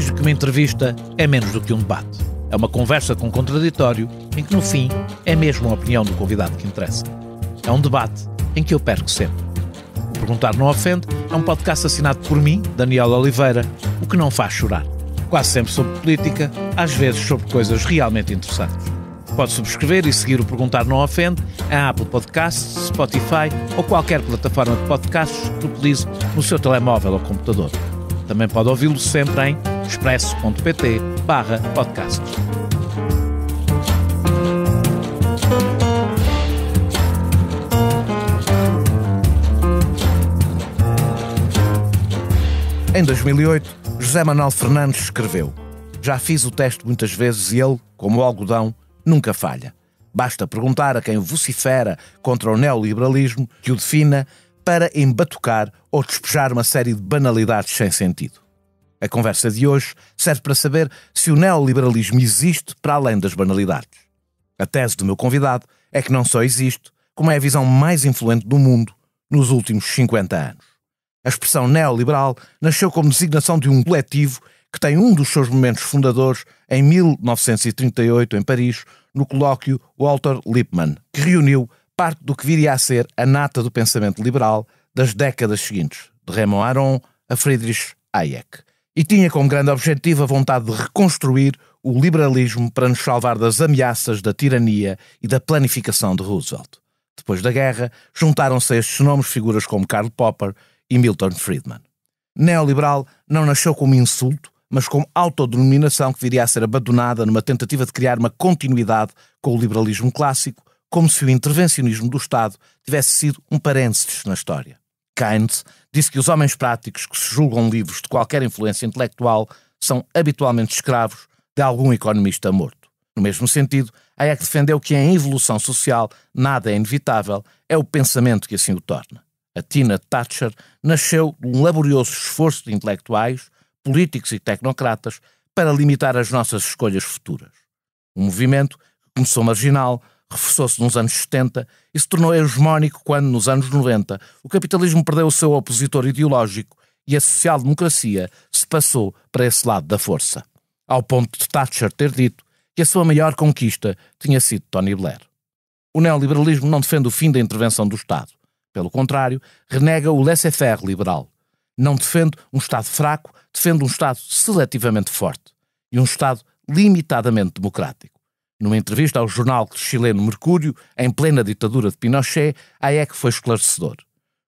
Mais do que uma entrevista, é menos do que um debate. É uma conversa com contraditório, em que no fim é mesmo a opinião do convidado que interessa. É um debate em que eu perco sempre. O Perguntar Não Ofende é um podcast assinado por mim, Daniel Oliveira, o que não faz chorar. Quase sempre sobre política, às vezes sobre coisas realmente interessantes. Pode subscrever e seguir o Perguntar Não Ofende em Apple Podcasts, Spotify ou qualquer plataforma de podcasts que utilize no seu telemóvel ou computador. Também pode ouvi-lo sempre em expresso.pt/podcasts. Em 2008, José Manuel Fernandes escreveu: "Já fiz o teste muitas vezes e ele, como o algodão, nunca falha. Basta perguntar a quem vocifera contra o neoliberalismo que o defina para embatucar ou despejar uma série de banalidades sem sentido." A conversa de hoje serve para saber se o neoliberalismo existe para além das banalidades. A tese do meu convidado é que não só existe, como é a visão mais influente do mundo nos últimos 50 anos. A expressão neoliberal nasceu como designação de um coletivo que tem um dos seus momentos fundadores em 1938, em Paris, no colóquio Walter Lippmann, que reuniu parte do que viria a ser a nata do pensamento liberal das décadas seguintes, de Raymond Aron a Friedrich Hayek. E tinha como grande objetivo a vontade de reconstruir o liberalismo para nos salvar das ameaças da tirania e da planificação de Roosevelt. Depois da guerra, juntaram-se a estes nomes figuras como Karl Popper e Milton Friedman. Neoliberal não nasceu como insulto, mas como autodenominação que viria a ser abandonada numa tentativa de criar uma continuidade com o liberalismo clássico, como se o intervencionismo do Estado tivesse sido um parênteses na história. Keynes disse que os homens práticos que se julgam livres de qualquer influência intelectual são habitualmente escravos de algum economista morto. No mesmo sentido, Hayek defendeu que em evolução social nada é inevitável, é o pensamento que assim o torna. A Tina Thatcher nasceu de um laborioso esforço de intelectuais, políticos e tecnocratas para limitar as nossas escolhas futuras. Um movimento que começou marginal, reforçou-se nos anos 70 e se tornou hegemónico quando, nos anos 90, o capitalismo perdeu o seu opositor ideológico e a social-democracia se passou para esse lado da força, ao ponto de Thatcher ter dito que a sua maior conquista tinha sido Tony Blair. O neoliberalismo não defende o fim da intervenção do Estado. Pelo contrário, renega o laissez-faire liberal. Não defende um Estado fraco, defende um Estado seletivamente forte e um Estado limitadamente democrático. Numa entrevista ao jornal chileno Mercúrio, em plena ditadura de Pinochet, Hayek foi esclarecedor.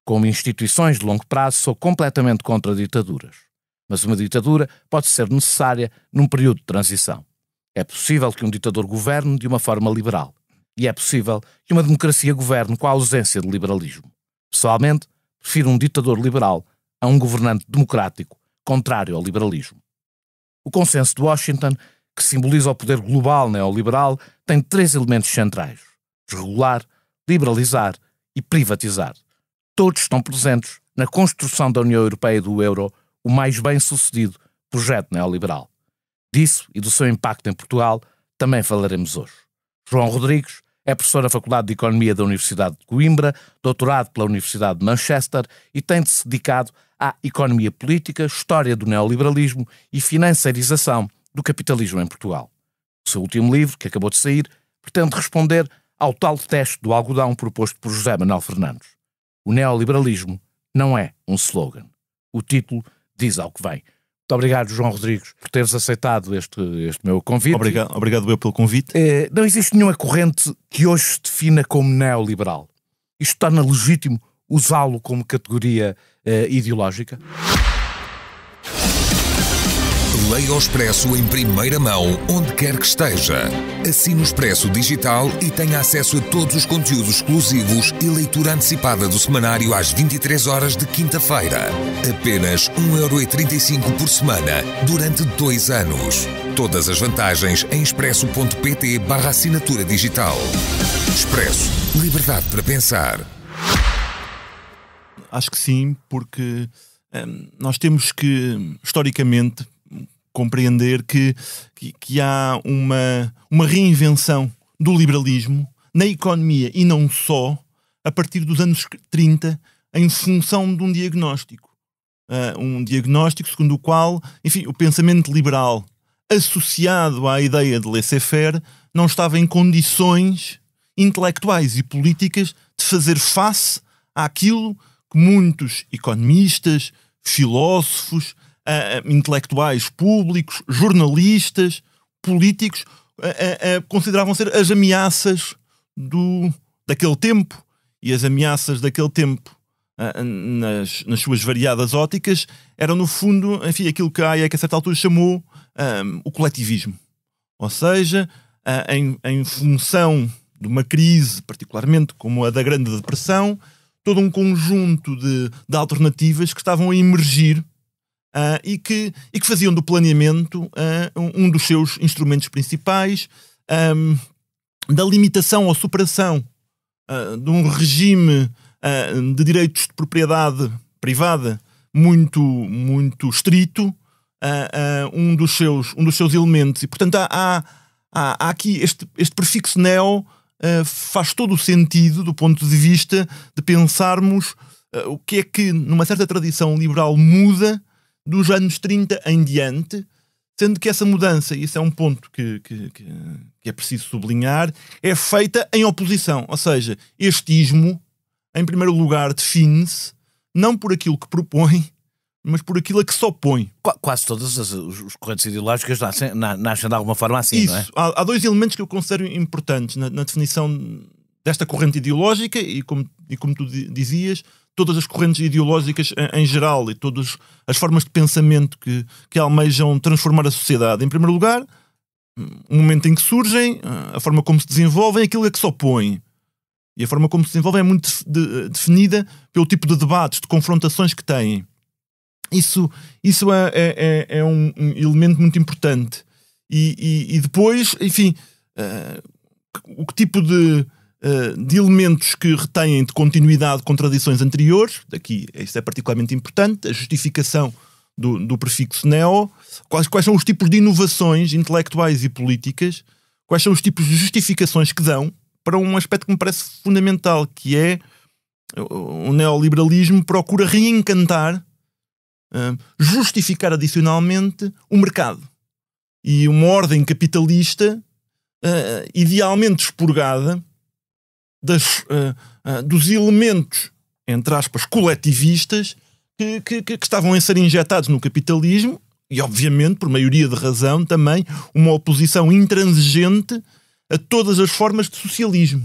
Como instituições de longo prazo, sou completamente contra ditaduras. Mas uma ditadura pode ser necessária num período de transição. É possível que um ditador governe de uma forma liberal. E é possível que uma democracia governe com a ausência de liberalismo. Pessoalmente, prefiro um ditador liberal a um governante democrático contrário ao liberalismo. O consenso de Washington, que simboliza o poder global neoliberal, tem 3 elementos centrais: desregular, liberalizar e privatizar. Todos estão presentes na construção da União Europeia e do euro, o mais bem-sucedido projeto neoliberal. Disso e do seu impacto em Portugal também falaremos hoje. João Rodrigues é professor na Faculdade de Economia da Universidade de Coimbra, doutorado pela Universidade de Manchester e tem-se dedicado à economia política, história do neoliberalismo e financiarização do capitalismo em Portugal. O seu último livro, que acabou de sair, pretende responder ao tal teste do algodão proposto por José Manuel Fernandes. O neoliberalismo não é um slogan. O título diz ao que vem. Muito obrigado, João Rodrigues, por teres aceitado este meu convite. Obrigado eu pelo convite. Não existe nenhuma corrente que hoje se defina como neoliberal. Isto torna legítimo usá-lo como categoria ideológica? Leia o Expresso em primeira mão, onde quer que esteja. Assine o Expresso Digital e tenha acesso a todos os conteúdos exclusivos e leitura antecipada do semanário às 23 horas de quinta-feira. Apenas 1,35€ por semana, durante 2 anos. Todas as vantagens em expresso.pt/assinatura digital. Expresso. Liberdade para pensar. Acho que sim, porque nós temos que, historicamente, compreender que há uma reinvenção do liberalismo na economia e não só, a partir dos anos 30, em função de um diagnóstico. um diagnóstico segundo o qual, enfim, o pensamento liberal associado à ideia de laissez-faire não estava em condições intelectuais e políticas de fazer face àquilo que muitos economistas, filósofos, intelectuais públicos, jornalistas, políticos consideravam ser as ameaças daquele tempo. E as ameaças daquele tempo, nas suas variadas óticas, eram no fundo, enfim, aquilo que a Hayek a certa altura chamou o coletivismo. Ou seja, em função de uma crise, particularmente como a da Grande Depressão, todo um conjunto de alternativas que estavam a emergir e que faziam do planeamento um dos seus instrumentos principais, da limitação ou superação de um regime de direitos de propriedade privada muito estrito, um dos seus elementos. E, portanto, há aqui este prefixo neo faz todo o sentido do ponto de vista de pensarmos o que é que, numa certa tradição liberal, muda dos anos 30 em diante, sendo que essa mudança, e isso é um ponto que é preciso sublinhar, é feita em oposição. Ou seja, este ismo, em primeiro lugar, define-se não por aquilo que propõe, mas por aquilo a que se opõe. Quase todas os correntes ideológicas nascem de alguma forma assim, isso, não é? Há dois elementos que eu considero importantes na definição desta corrente ideológica e como tu dizias, todas as correntes ideológicas em geral e todas as formas de pensamento que almejam transformar a sociedade. Em primeiro lugar, o momento em que surgem, a forma como se desenvolvem, aquilo a que se opõe. E a forma como se desenvolvem é muito definida pelo tipo de debates, de confrontações que têm. Isso é um elemento muito importante. E depois, enfim, o que tipo de elementos que retêm de continuidade com tradições anteriores, daqui isso é particularmente importante, a justificação do prefixo neo, quais são os tipos de inovações intelectuais e políticas, quais são os tipos de justificações que dão para um aspecto que me parece fundamental, que é o neoliberalismo procura reencantar, justificar adicionalmente o mercado. E uma ordem capitalista idealmente expurgada dos elementos, entre aspas, coletivistas que estavam a ser injetados no capitalismo e, obviamente, por maioria de razão, também uma oposição intransigente a todas as formas de socialismo.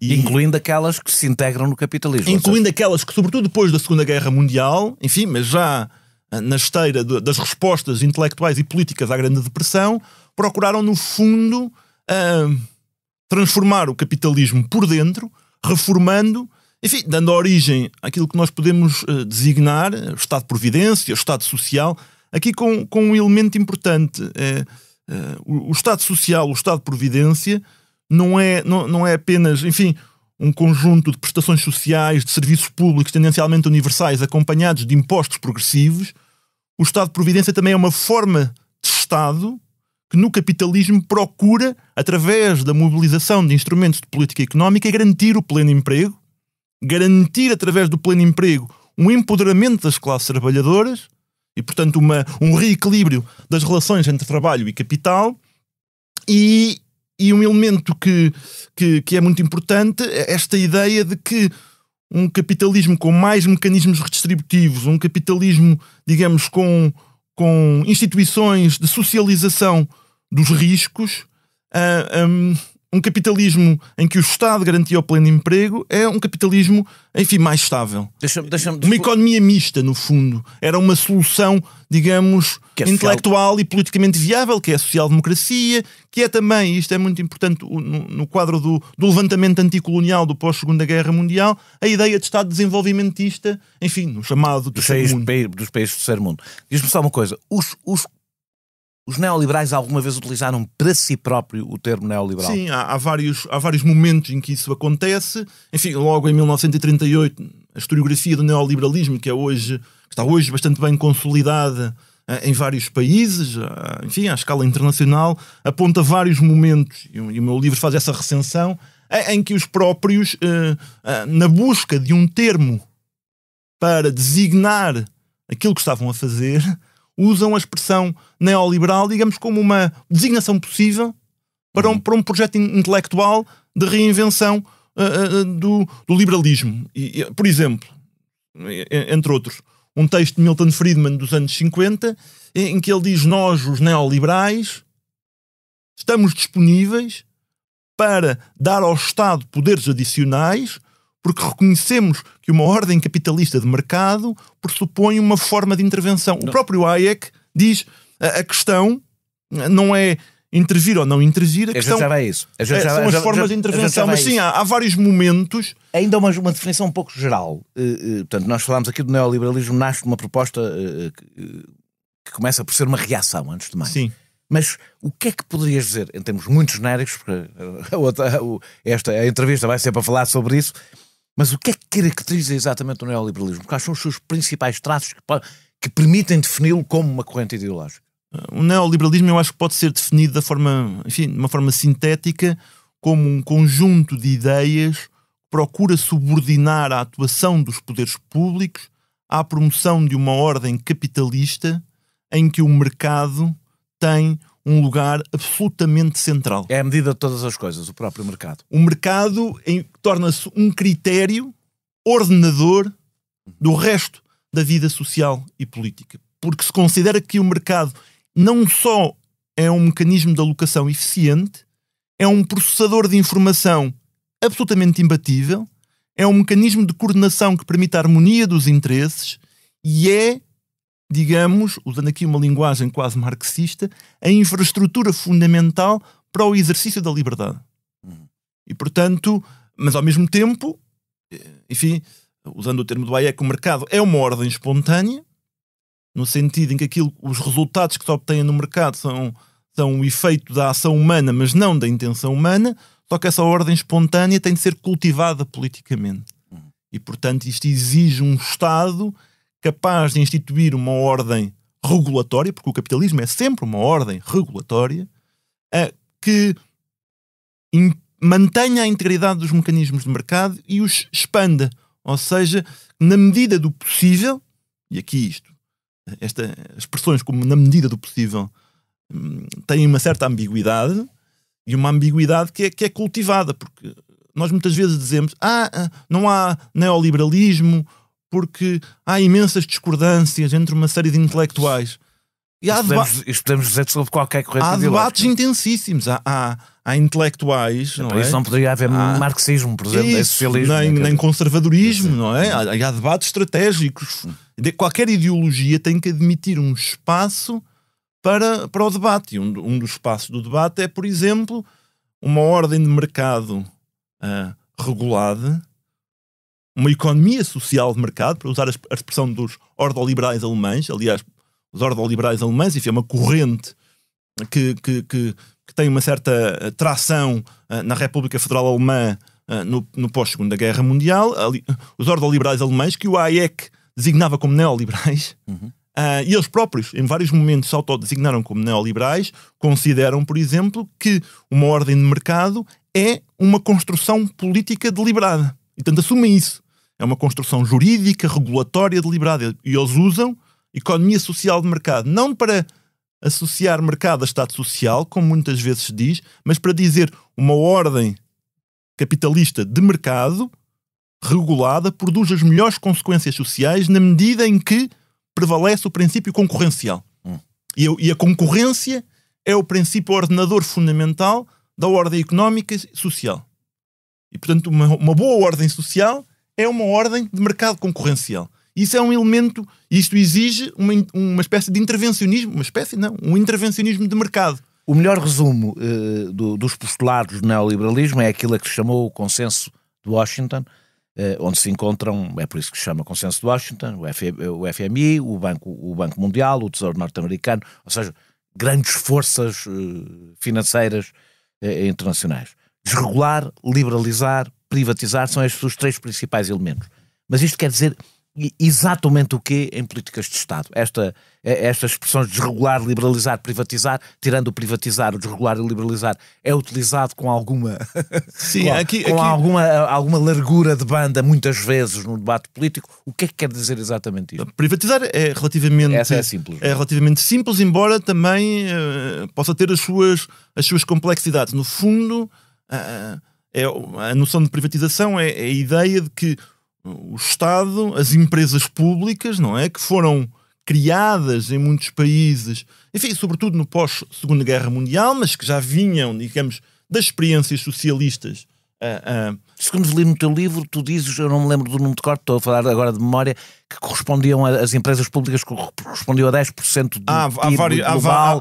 Incluindo aquelas que se integram no capitalismo. Incluindo aquelas que, sobretudo depois da Segunda Guerra Mundial, enfim, mas já na esteira das respostas intelectuais e políticas à Grande Depressão, procuraram, no fundo, transformar o capitalismo por dentro, reformando, enfim, dando origem àquilo que nós podemos designar o Estado de Providência, o Estado Social, aqui com um elemento importante. O Estado Social, o Estado de Providência, não é apenas, enfim, um conjunto de prestações sociais, de serviços públicos tendencialmente universais acompanhados de impostos progressivos. O Estado de Providência também é uma forma de Estado que no capitalismo procura, através da mobilização de instrumentos de política económica, garantir o pleno emprego, garantir através do pleno emprego um empoderamento das classes trabalhadoras e, portanto, um reequilíbrio das relações entre trabalho e capital. E um elemento que é muito importante é esta ideia de que um capitalismo com mais mecanismos redistributivos, um capitalismo, digamos, com instituições de socialização dos riscos, um capitalismo em que o Estado garantia o pleno emprego, é um capitalismo, enfim, mais estável. Uma economia mista, no fundo. Era uma solução, digamos, intelectual e politicamente viável, que é a social-democracia, que é também, e isto é muito importante no quadro do levantamento anticolonial do pós-Segunda Guerra Mundial, a ideia de Estado desenvolvimentista, enfim, no chamado dos países do terceiro mundo. Diz-me só uma coisa, os neoliberais alguma vez utilizaram para si próprio o termo neoliberal? Sim, há vários momentos em que isso acontece. Enfim, logo em 1938, a historiografia do neoliberalismo, que está hoje bastante bem consolidada em vários países, enfim, à escala internacional, aponta vários momentos, e o meu livro faz essa recensão, em que os próprios, na busca de um termo para designar aquilo que estavam a fazer, usam a expressão neoliberal, digamos, como uma designação possível para um projeto intelectual de reinvenção do liberalismo. Por exemplo, entre outros, um texto de Milton Friedman dos anos 50, em que ele diz: nós, os neoliberais, estamos disponíveis para dar ao Estado poderes adicionais, porque reconhecemos que uma ordem capitalista de mercado pressupõe uma forma de intervenção. O próprio Hayek diz: a questão não é intervir ou não intervir, a questão já vai isso. são as formas de intervenção. Mas sim, há vários momentos. Ainda uma definição um pouco geral. Portanto, nós falámos aqui do neoliberalismo, nasce de uma proposta que começa por ser uma reação, antes de mais. Sim. Mas o que é que poderias dizer, em termos muito genéricos, porque a entrevista vai ser para falar sobre isso, mas o que é que caracteriza exatamente o neoliberalismo? Quais são os seus principais traços que permitem defini-lo como uma corrente ideológica? O neoliberalismo, eu acho que pode ser definido de uma forma sintética, como um conjunto de ideias que procura subordinar a atuação dos poderes públicos à promoção de uma ordem capitalista em que o mercado tem um lugar absolutamente central. É a medida de todas as coisas, o próprio mercado. O mercado torna-se um critério ordenador do resto da vida social e política. Porque se considera que o mercado não só é um mecanismo de alocação eficiente, é um processador de informação absolutamente imbatível, é um mecanismo de coordenação que permite a harmonia dos interesses e é, digamos, usando aqui uma linguagem quase marxista, a infraestrutura fundamental para o exercício da liberdade. E, portanto, mas ao mesmo tempo, enfim, usando o termo do Hayek, o mercado é uma ordem espontânea, no sentido em que os resultados que se obtêm no mercado são o efeito da ação humana, mas não da intenção humana, só que essa ordem espontânea tem de ser cultivada politicamente. E, portanto, isto exige um Estado capaz de instituir uma ordem regulatória, porque o capitalismo é sempre uma ordem regulatória, que mantenha a integridade dos mecanismos de mercado e os expanda. Ou seja, na medida do possível, e aqui estas expressões como na medida do possível têm uma certa ambiguidade, e uma ambiguidade que é cultivada, porque nós muitas vezes dizemos não há neoliberalismo porque há imensas discordâncias entre uma série de intelectuais. E isto podemos dizer sobre qualquer corrente ideológica. Há debates intensíssimos, há intelectuais. Por isso não poderia haver marxismo, por exemplo, nem socialismo. Nem conservadorismo, não é? Há debates estratégicos. Qualquer ideologia tem que admitir um espaço para o debate. E um dos espaços do debate é, por exemplo, uma ordem de mercado regulada, uma economia social de mercado, para usar a expressão dos ordoliberais alemães. Aliás, os ordoliberais alemães, enfim, é uma corrente que tem uma certa tração na República Federal Alemã no pós-Segunda Guerra Mundial. Os ordoliberais alemães, que o Hayek designava como neoliberais, e eles próprios, em vários momentos, se autodesignaram como neoliberais, consideram, por exemplo, que uma ordem de mercado é uma construção política deliberada. E, portanto, assumem isso. É uma construção jurídica, regulatória, deliberada. E eles usam economia social de mercado, não para associar mercado a Estado social, como muitas vezes se diz, mas para dizer uma ordem capitalista de mercado, regulada, produz as melhores consequências sociais na medida em que prevalece o princípio concorrencial. E a concorrência é o princípio ordenador fundamental da ordem económica e social. E, portanto, uma boa ordem social é uma ordem de mercado concorrencial. Isso é um elemento, isto exige uma espécie de intervencionismo, um intervencionismo de mercado. O melhor resumo dos postulados do neoliberalismo é aquilo que se chamou o consenso de Washington, onde se encontram, é por isso que se chama consenso de Washington, o FMI, o Banco Mundial, o Tesouro Norte-Americano, ou seja, grandes forças financeiras internacionais. Desregular, liberalizar, privatizar são estes os três principais elementos. Mas isto quer dizer exatamente o quê em políticas de Estado? Estas expressões de desregular, liberalizar, privatizar, tirando o privatizar, o desregular e liberalizar, é utilizado com alguma, Sim, com alguma largura de banda, muitas vezes, no debate político. O que é que quer dizer exatamente isto? Privatizar é relativamente simples, embora também possa ter as suas complexidades. No fundo, a noção de privatização é a ideia de que o Estado, as empresas públicas, não é, que foram criadas em muitos países, enfim, sobretudo no pós-Segunda Guerra Mundial, mas que já vinham, digamos, das experiências socialistas. Segundo li no teu livro, tu dizes, eu não me lembro do número de corte, estou a falar agora de memória, que correspondiam as empresas públicas correspondiam a 10% do PIB global,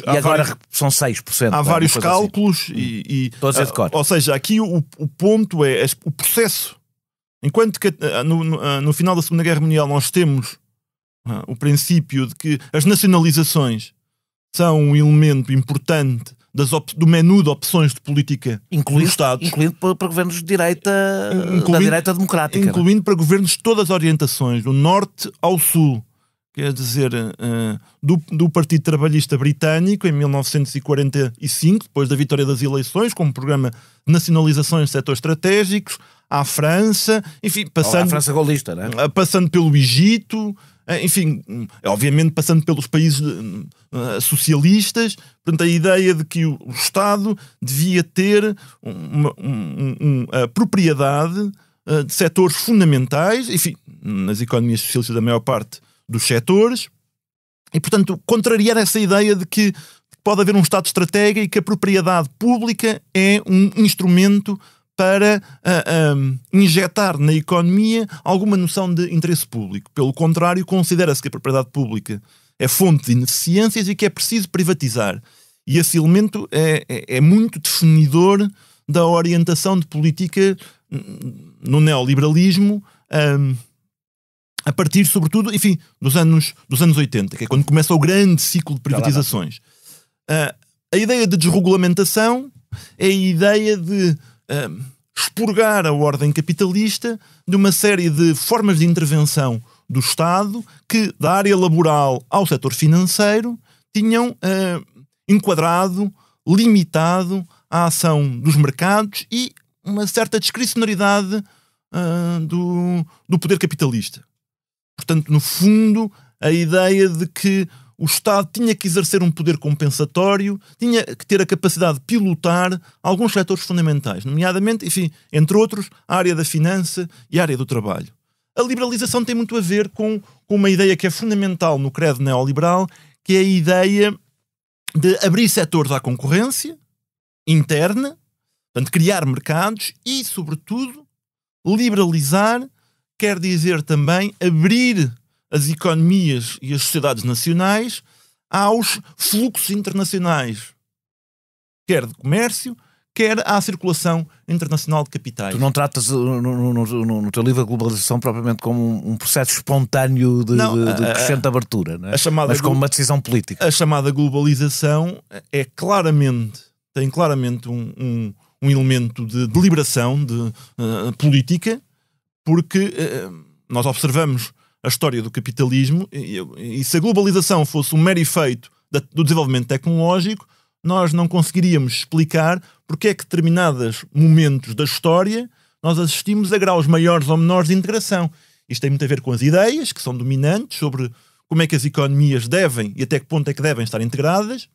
e agora são 6%. Há vários cálculos assim. Estou a dizer de cor. Ou seja, aqui o ponto é o processo. Enquanto que no final da Segunda Guerra Mundial nós temos o princípio de que as nacionalizações são um elemento importante do menu de opções de política dos Estados. Incluindo para governos de direita, da direita democrática. Incluindo para governos de todas as orientações, do norte ao sul. Quer dizer, do Partido Trabalhista Britânico, em 1945, depois da vitória das eleições, com um programa de nacionalizações de setores estratégicos, à França, enfim, a França golista, não é? Passando pelo Egito, enfim, obviamente passando pelos países socialistas. Portanto, a ideia de que o Estado devia ter a propriedade de setores fundamentais, enfim, nas economias socialistas da maior parte dos setores, e, portanto, contrariar essa ideia de que pode haver um Estado estratégico e que a propriedade pública é um instrumento para injetar na economia alguma noção de interesse público. Pelo contrário, considera-se que a propriedade pública é fonte de ineficiências e que é preciso privatizar. E esse elemento é muito definidor da orientação de política no neoliberalismo, a partir, sobretudo, enfim, dos anos 80, que é quando começa o grande ciclo de privatizações. A ideia de desregulamentação é a ideia de expurgar a ordem capitalista de uma série de formas de intervenção do Estado que, da área laboral ao setor financeiro, tinham enquadrado, limitado a ação dos mercados e uma certa discricionariedade do poder capitalista. Portanto, no fundo, a ideia de que o Estado tinha que exercer um poder compensatório, tinha que ter a capacidade de pilotar alguns setores fundamentais, nomeadamente, enfim, entre outros, a área da finança e a área do trabalho. A liberalização tem muito a ver com uma ideia que é fundamental no credo neoliberal, que é a ideia de abrir setores à concorrência interna, portanto, criar mercados e, sobretudo, liberalizar quer dizer também abrir as economias e as sociedades nacionais aos fluxos internacionais, quer de comércio, quer à circulação internacional de capitais. Tu não tratas no teu livro a globalização propriamente como um processo espontâneo de crescente abertura, não é? Mas como uma decisão política. A chamada globalização tem claramente um elemento de deliberação política, porque nós observamos a história do capitalismo e se a globalização fosse um mero efeito do desenvolvimento tecnológico, nós não conseguiríamos explicar porque é que determinados momentos da história nós assistimos a graus maiores ou menores de integração. Isto tem muito a ver com as ideias que são dominantes sobre como é que as economias devem e até que ponto é que devem estar integradas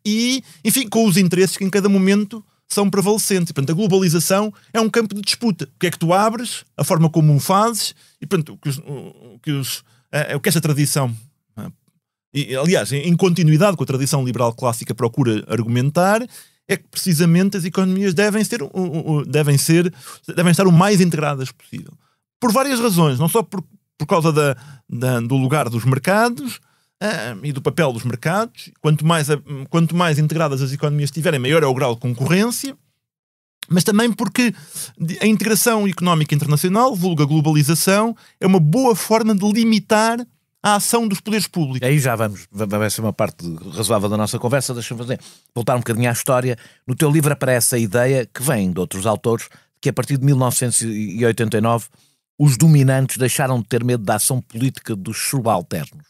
e, enfim, com os interesses que em cada momento são prevalecentes. E, portanto, a globalização é um campo de disputa. O que é que tu abres, a forma como o fazes, e, portanto, o que esta tradição, e, aliás, em continuidade com a tradição liberal clássica, procura argumentar, é que precisamente as economias devem estar o mais integradas possível. Por várias razões, não só por causa do lugar dos mercados e do papel dos mercados. Quanto mais integradas as economias estiverem, maior é o grau de concorrência, mas também porque a integração económica internacional, vulgo a globalização, é uma boa forma de limitar a ação dos poderes públicos. Aí já vai ser uma parte razoável da nossa conversa. Deixa-me voltar um bocadinho à história. No teu livro aparece a ideia, que vem de outros autores, que a partir de 1989 os dominantes deixaram de ter medo da ação política dos subalternos.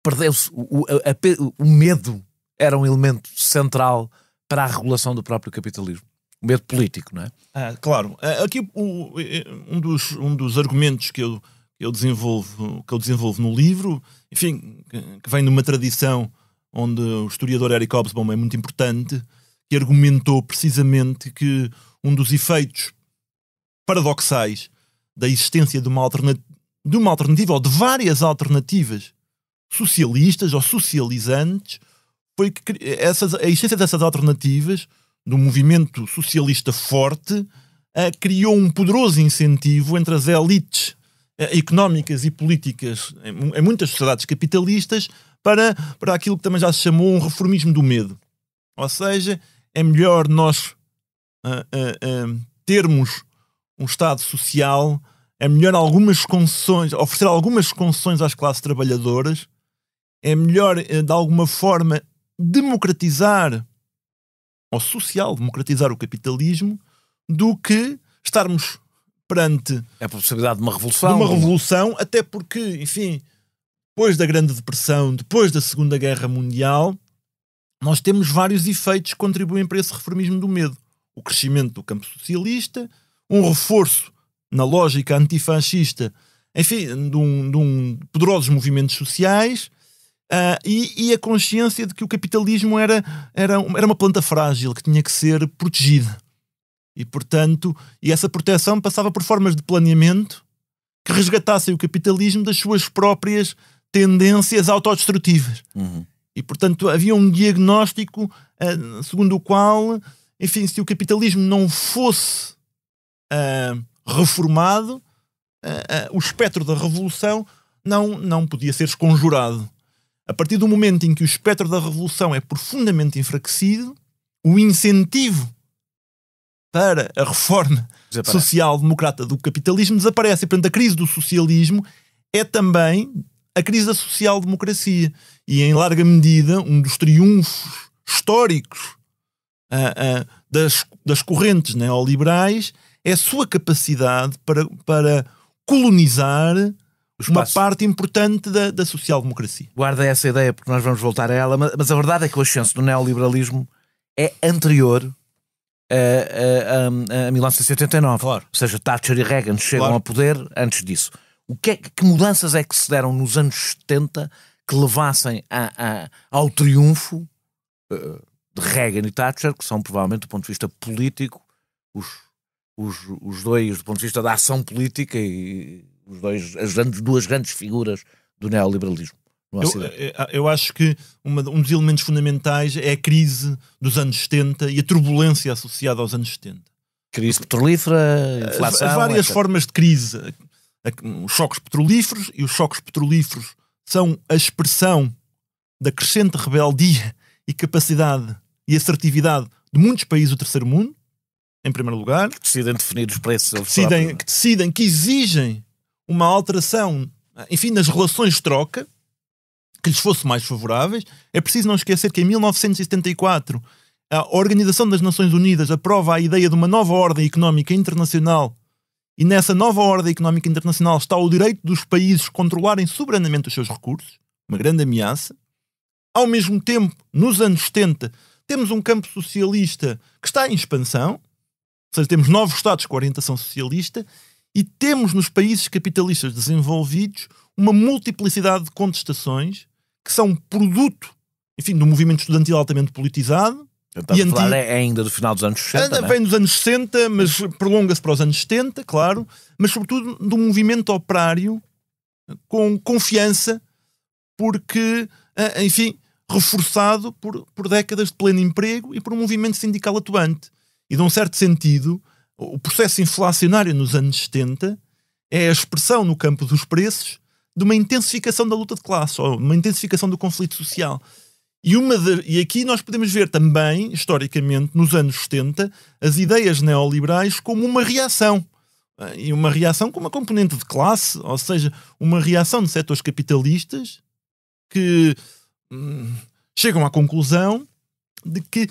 Perdeu-se o medo, era um elemento central para a regulação do próprio capitalismo. O medo político, não é? Claro. Aqui um dos argumentos que eu desenvolvo no livro, enfim, que vem de uma tradição onde o historiador Eric Hobsbawm é muito importante, que argumentou precisamente que um dos efeitos paradoxais da existência de uma alternativa ou de várias alternativas socialistas ou socializantes foi que a existência dessas alternativas, do movimento socialista forte, criou um poderoso incentivo entre as elites económicas e políticas em muitas sociedades capitalistas para aquilo que também já se chamou um reformismo do medo. Ou seja, é melhor nós termos um Estado social, é melhor oferecer algumas concessões às classes trabalhadoras, é melhor, de alguma forma, democratizar ou social-democratizar o capitalismo do que estarmos perante a possibilidade de uma revolução. Até porque, enfim, depois da Grande Depressão, depois da Segunda Guerra Mundial, nós temos vários efeitos que contribuem para esse reformismo do medo. O crescimento do campo socialista, um reforço na lógica antifascista, enfim, de poderosos movimentos sociais, e a consciência de que o capitalismo era uma planta frágil que tinha que ser protegida. E, portanto, essa proteção passava por formas de planeamento que resgatassem o capitalismo das suas próprias tendências autodestrutivas. E, portanto, havia um diagnóstico segundo o qual, enfim, se o capitalismo não fosse reformado, o espectro da revolução não podia ser esconjurado. A partir do momento em que o espectro da revolução é profundamente enfraquecido, o incentivo para a reforma social-democrata do capitalismo desaparece. E, portanto, a crise do socialismo é também a crise da social-democracia. E, em larga medida, um dos triunfos históricos das correntes neoliberais é a sua capacidade para colonizar uma parte importante da social-democracia. Guarda essa ideia, porque nós vamos voltar a ela, mas a verdade é que o ascenso do neoliberalismo é anterior a 1989. Claro. Ou seja, Thatcher e Reagan chegam ao poder antes disso. Que mudanças é que se deram nos anos 70 que levassem ao triunfo de Reagan e Thatcher, que são provavelmente, do ponto de vista político, os dois, do ponto de vista da ação política, e as duas grandes figuras do neoliberalismo no Ocidente? Eu acho que um dos elementos fundamentais é a crise dos anos 70 e a turbulência associada aos anos 70. Crise petrolífera, inflação... As várias formas de crise. Os choques petrolíferos, e os choques petrolíferos são a expressão da crescente rebeldia e capacidade e assertividade de muitos países do terceiro mundo, em primeiro lugar. Que decidem definir os preços. Que exigem uma alteração, enfim, nas relações de troca, que lhes fosse mais favoráveis. É preciso não esquecer que em 1974 a Organização das Nações Unidas aprova a ideia de uma nova ordem económica internacional, e nessa nova ordem económica internacional está o direito dos países controlarem soberanamente os seus recursos, uma grande ameaça. Ao mesmo tempo, nos anos 70, temos um campo socialista que está em expansão, ou seja, temos novos Estados com orientação socialista, e temos nos países capitalistas desenvolvidos uma multiplicidade de contestações que são produto, enfim, do movimento estudantil altamente politizado. Estás a falar ainda do final dos anos 60, vem dos anos 60, mas prolonga-se para os anos 70, claro, mas sobretudo do movimento operário com confiança, porque, enfim, reforçado por décadas de pleno emprego e por um movimento sindical atuante. E, de um certo sentido, o processo inflacionário nos anos 70 é a expressão no campo dos preços de uma intensificação da luta de classe, ou uma intensificação do conflito social. E aqui nós podemos ver também, historicamente, nos anos 70, as ideias neoliberais como uma reação. E uma reação com uma componente de classe, ou seja, uma reação de setores capitalistas que chegam à conclusão de que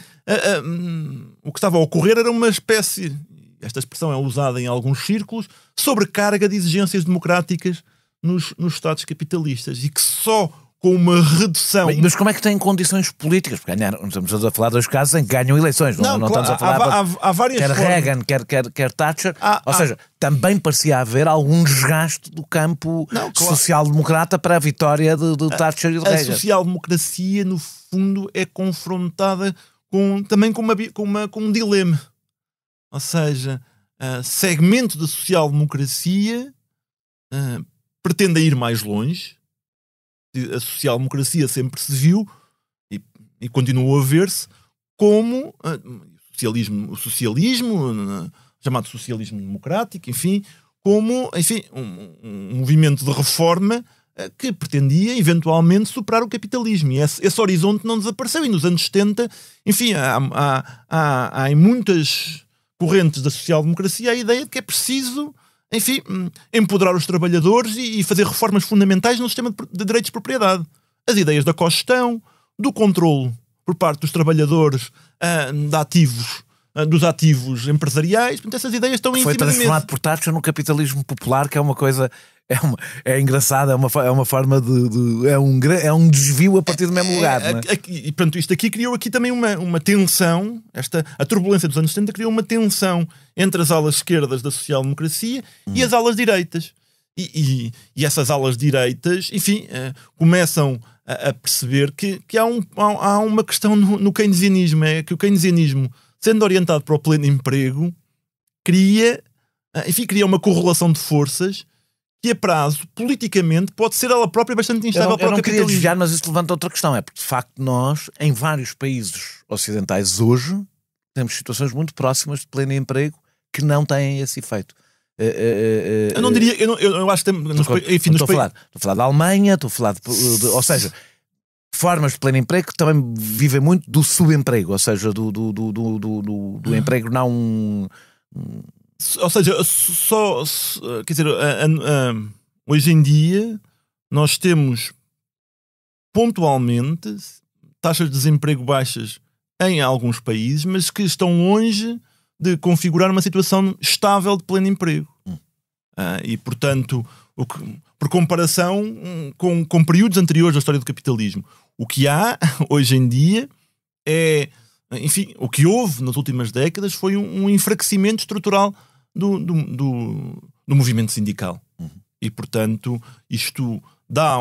o que estava a ocorrer era uma espécie, esta expressão é usada em alguns círculos, sobrecarga de exigências democráticas nos Estados capitalistas, e que só com uma redução... Mas como é que têm condições políticas? Porque estamos a falar de 2 casos em que ganham eleições. Não claro, estamos a falar há várias quer formas. Reagan, quer Thatcher. Ou seja, também parecia haver algum desgaste do campo social-democrata para a vitória de Thatcher e de Reagan. A social-democracia, no fundo, é confrontada também com um dilema. Ou seja, segmento da social-democracia pretende ir mais longe. A social-democracia sempre se viu e continuou a ver-se como o socialismo, chamado socialismo democrático, enfim, como um movimento de reforma que pretendia eventualmente superar o capitalismo, e esse horizonte não desapareceu. E nos anos 70, enfim, há em muitas correntes da social-democracia a ideia de que é preciso, enfim, empoderar os trabalhadores e fazer reformas fundamentais no sistema de direitos de propriedade. As ideias da cogestão, do controle por parte dos trabalhadores dos ativos empresariais. Portanto, essas ideias estão em cima da mesa. Foi transformado por Thatcher no capitalismo popular, que é uma coisa... É engraçado, é uma forma é um desvio a partir do mesmo lugar. Não é? E pronto, isto aqui criou também uma tensão. A turbulência dos anos 70 criou uma tensão entre as alas esquerdas da social-democracia e as alas direitas. E essas alas direitas, enfim, começam a perceber que há uma questão no keynesianismo. É que o keynesianismo, sendo orientado para o pleno emprego, cria uma correlação de forças que a prazo, politicamente, pode ser ela própria bastante instável para o capitalismo. Eu não queria desviar, mas isso levanta outra questão. É porque, de facto, nós, em vários países ocidentais hoje, temos situações muito próximas de pleno emprego que não têm esse efeito. Eu não diria... Eu acho que estou a falar da Alemanha, estou a falar ou seja, formas de pleno emprego que também vivem muito do subemprego, ou seja, do emprego não... Ou seja, quer dizer, hoje em dia nós temos pontualmente taxas de desemprego baixas em alguns países, mas que estão longe de configurar uma situação estável de pleno emprego. E, portanto, por comparação com períodos anteriores da história do capitalismo, o que há hoje em dia é... Enfim, o que houve nas últimas décadas foi um enfraquecimento estrutural do movimento sindical. E, portanto, isto dá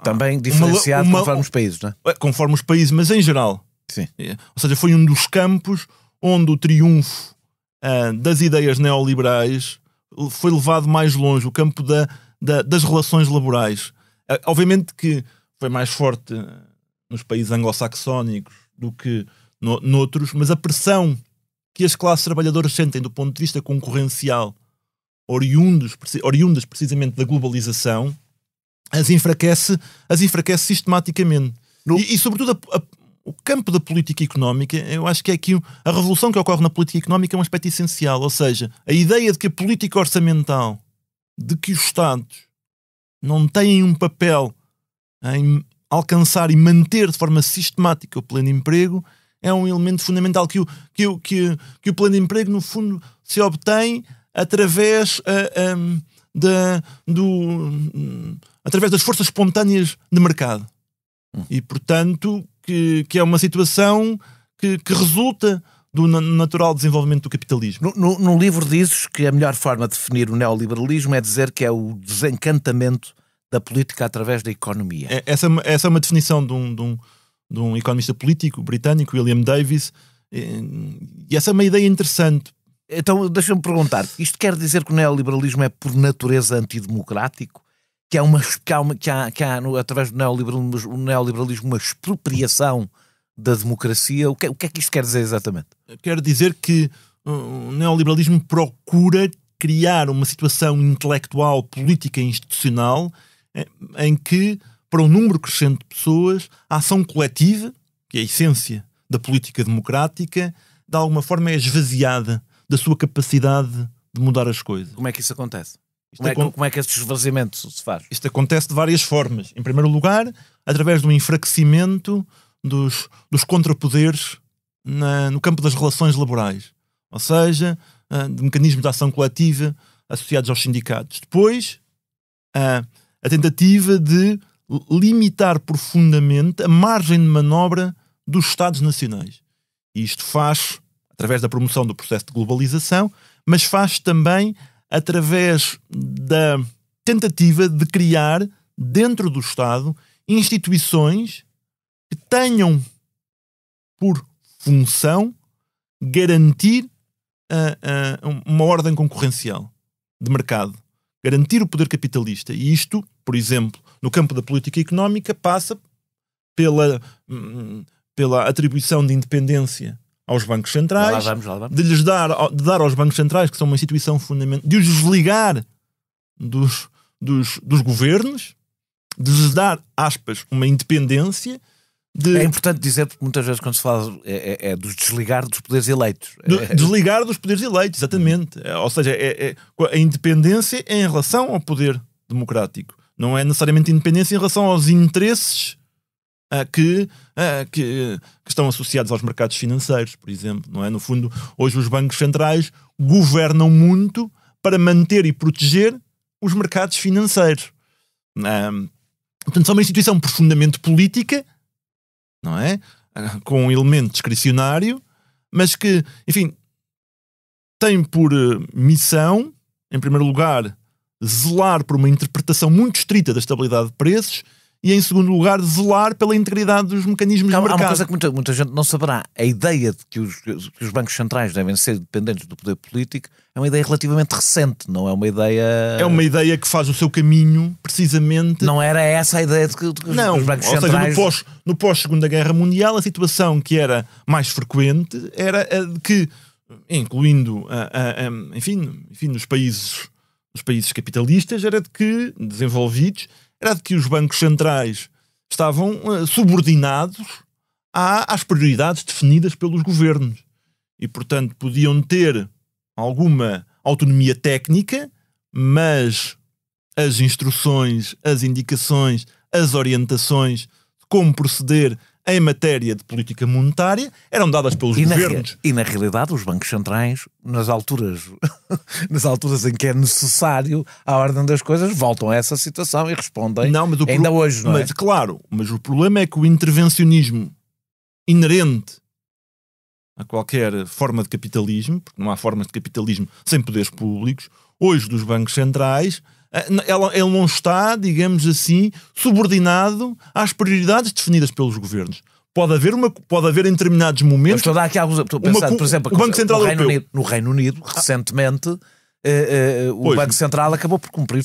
também diferenciado conforme os países, não é? Conforme os países, mas em geral. Sim. Ou seja, foi um dos campos onde o triunfo das ideias neoliberais foi levado mais longe, o campo das relações laborais. Obviamente que foi mais forte nos países anglo-saxónicos do que noutros, mas a pressão que as classes trabalhadoras sentem do ponto de vista concorrencial, oriundas precisamente da globalização, as enfraquece sistematicamente. E sobretudo, o campo da política económica, eu acho que é aqui a revolução que ocorre na política económica é um aspecto essencial. Ou seja, a ideia de que a política orçamental, de que os Estados não têm um papel em alcançar e manter de forma sistemática o pleno emprego, é um elemento fundamental que o pleno emprego, no fundo, se obtém através através das forças espontâneas de mercado. E, portanto, que é uma situação que resulta do natural desenvolvimento do capitalismo. No livro dizes que a melhor forma de definir o neoliberalismo é dizer que é o desencantamento da política através da economia. Essa é uma definição de um economista político britânico, William Davies, e essa é uma ideia interessante. Então, deixa-me perguntar, isto quer dizer que o neoliberalismo é por natureza antidemocrático? Que há através do neoliberalismo uma expropriação da democracia? O que é que isto quer dizer exatamente? Quer dizer que o neoliberalismo procura criar uma situação intelectual, política e institucional em que, para um número crescente de pessoas, a ação coletiva, que é a essência da política democrática, de alguma forma é esvaziada da sua capacidade de mudar as coisas. Como é que isso acontece? Como é que esse esvaziamento se faz? Isto acontece de várias formas. Em primeiro lugar, através de um enfraquecimento dos contrapoderes no campo das relações laborais. Ou seja, de mecanismos de ação coletiva associados aos sindicatos. Depois, a tentativa de limitar profundamente a margem de manobra dos Estados nacionais. E isto faz através da promoção do processo de globalização, mas faz também através da tentativa de criar, dentro do Estado, instituições que tenham por função garantir uma ordem concorrencial de mercado, garantir o poder capitalista. E isto, por exemplo, no campo da política económica, passa pela atribuição de independência aos bancos centrais, lá vamos. de dar aos bancos centrais, que são uma instituição fundamental, de os desligar dos governos, de lhes dar, aspas, uma independência. É importante dizer, porque muitas vezes quando se fala é dos desligar dos poderes eleitos. Desligar dos poderes eleitos, exatamente. Ou seja, a independência é em relação ao poder democrático. Não é necessariamente independência em relação aos interesses que estão associados aos mercados financeiros, por exemplo. Não é? No fundo, hoje os bancos centrais governam muito para manter e proteger os mercados financeiros. Portanto, são uma instituição profundamente política, não é? Com um elemento discricionário, mas que, enfim, tem por missão, em primeiro lugar, zelar por uma interpretação muito estrita da estabilidade de preços e, em segundo lugar, zelar pela integridade dos mecanismos de mercado. Há uma coisa que muita gente não saberá. A ideia de que os bancos centrais devem ser dependentes do poder político é uma ideia relativamente recente, não é uma ideia... É uma ideia que faz o seu caminho, precisamente... Não era essa a ideia de que os bancos centrais... Ou seja, no pós-Segunda Guerra Mundial, a situação que era mais frequente era a de que, incluindo, enfim, nos países capitalistas, era de que, desenvolvidos, era de que os bancos centrais estavam subordinados às prioridades definidas pelos governos. E, portanto, podiam ter alguma autonomia técnica, mas as instruções, as indicações, as orientações de como proceder em matéria de política monetária eram dadas pelos governos. E na realidade os bancos centrais, nas alturas em que é necessário a ordem das coisas, voltam a essa situação e respondem ainda hoje, não é? Mas, claro, mas o problema é que o intervencionismo inerente a qualquer forma de capitalismo, porque não há formas de capitalismo sem poderes públicos, hoje dos bancos centrais, ele não está, digamos assim, subordinado às prioridades definidas pelos governos. Pode haver em determinados momentos... Estou a dar aqui alguns... Estou a pensar, por exemplo, o Banco Central Europeu. No Reino Unido, recentemente, o Banco Central acabou por cumprir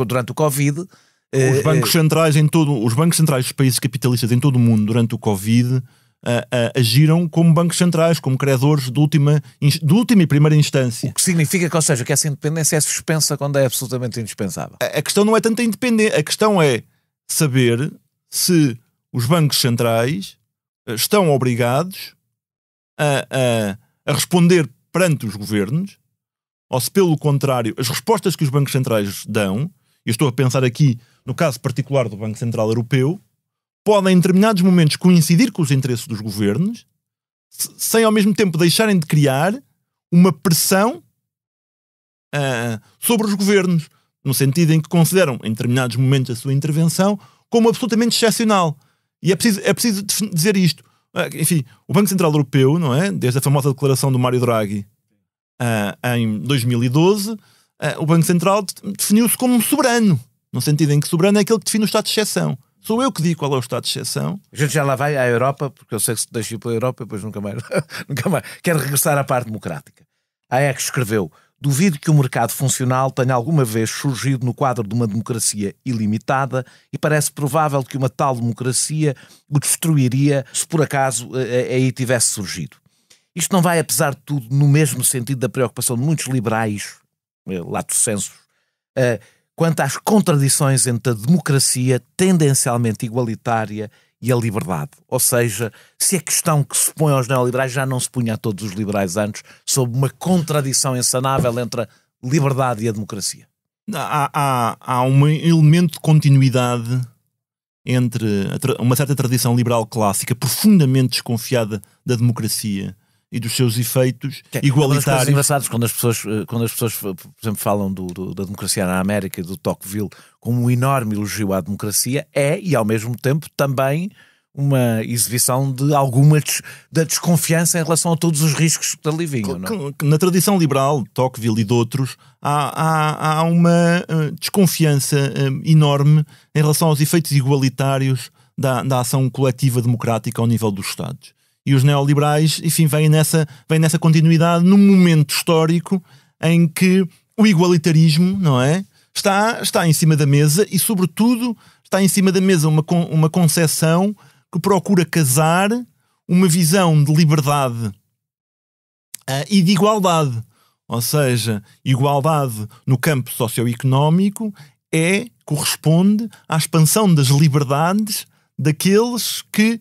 durante o Covid... Os bancos centrais dos países capitalistas em todo o mundo durante o Covid agiram como bancos centrais, como credores de última e primeira instância. O que significa que, ou seja, que essa independência é suspensa quando é absolutamente indispensável. A questão não é tanto a independência, a questão é saber se os bancos centrais estão obrigados a responder perante os governos, ou se, pelo contrário, as respostas que os bancos centrais dão, eu estou a pensar aqui no caso particular do Banco Central Europeu, podem em determinados momentos coincidir com os interesses dos governos, sem ao mesmo tempo deixarem de criar uma pressão sobre os governos, no sentido em que consideram em determinados momentos a sua intervenção como absolutamente excepcional. E é preciso dizer isto. Enfim, o Banco Central Europeu, não é? Desde a famosa declaração do Mário Draghi em 2012, o Banco Central definiu-se como soberano, no sentido em que soberano é aquele que define o estado de exceção. Sou eu que digo qual é o estado de exceção. A gente já lá vai à Europa, porque eu sei que se deixa ir pela Europa, depois nunca mais. Quero regressar à parte democrática. A Hayek escreveu: duvido que o mercado funcional tenha alguma vez surgido no quadro de uma democracia ilimitada e parece provável que uma tal democracia o destruiria se por acaso aí tivesse surgido. Isto não vai, apesar de tudo, no mesmo sentido da preocupação de muitos liberais, lato sensu, quanto às contradições entre a democracia tendencialmente igualitária e a liberdade. Ou seja, se a questão que se põe aos neoliberais já não se punha a todos os liberais antes, sob uma contradição insanável entre a liberdade e a democracia. Há um elemento de continuidade entre uma certa tradição liberal clássica, profundamente desconfiada da democracia, e dos seus efeitos Uma das igualitários. coisas engraçadas quando as pessoas, por exemplo, falam da democracia na América e do Tocqueville como um enorme elogio à democracia, e ao mesmo tempo também uma exibição de alguma da desconfiança em relação a todos os riscos que ali vinham. Não? Na tradição liberal, Tocqueville e de outros, há uma desconfiança enorme em relação aos efeitos igualitários da ação coletiva democrática ao nível dos Estados. E os neoliberais, enfim, vêm nessa continuidade num momento histórico em que o igualitarismo, não é, está em cima da mesa e, sobretudo, está em cima da mesa uma concepção que procura casar uma visão de liberdade e de igualdade. Ou seja, igualdade no campo socioeconómico corresponde à expansão das liberdades daqueles que,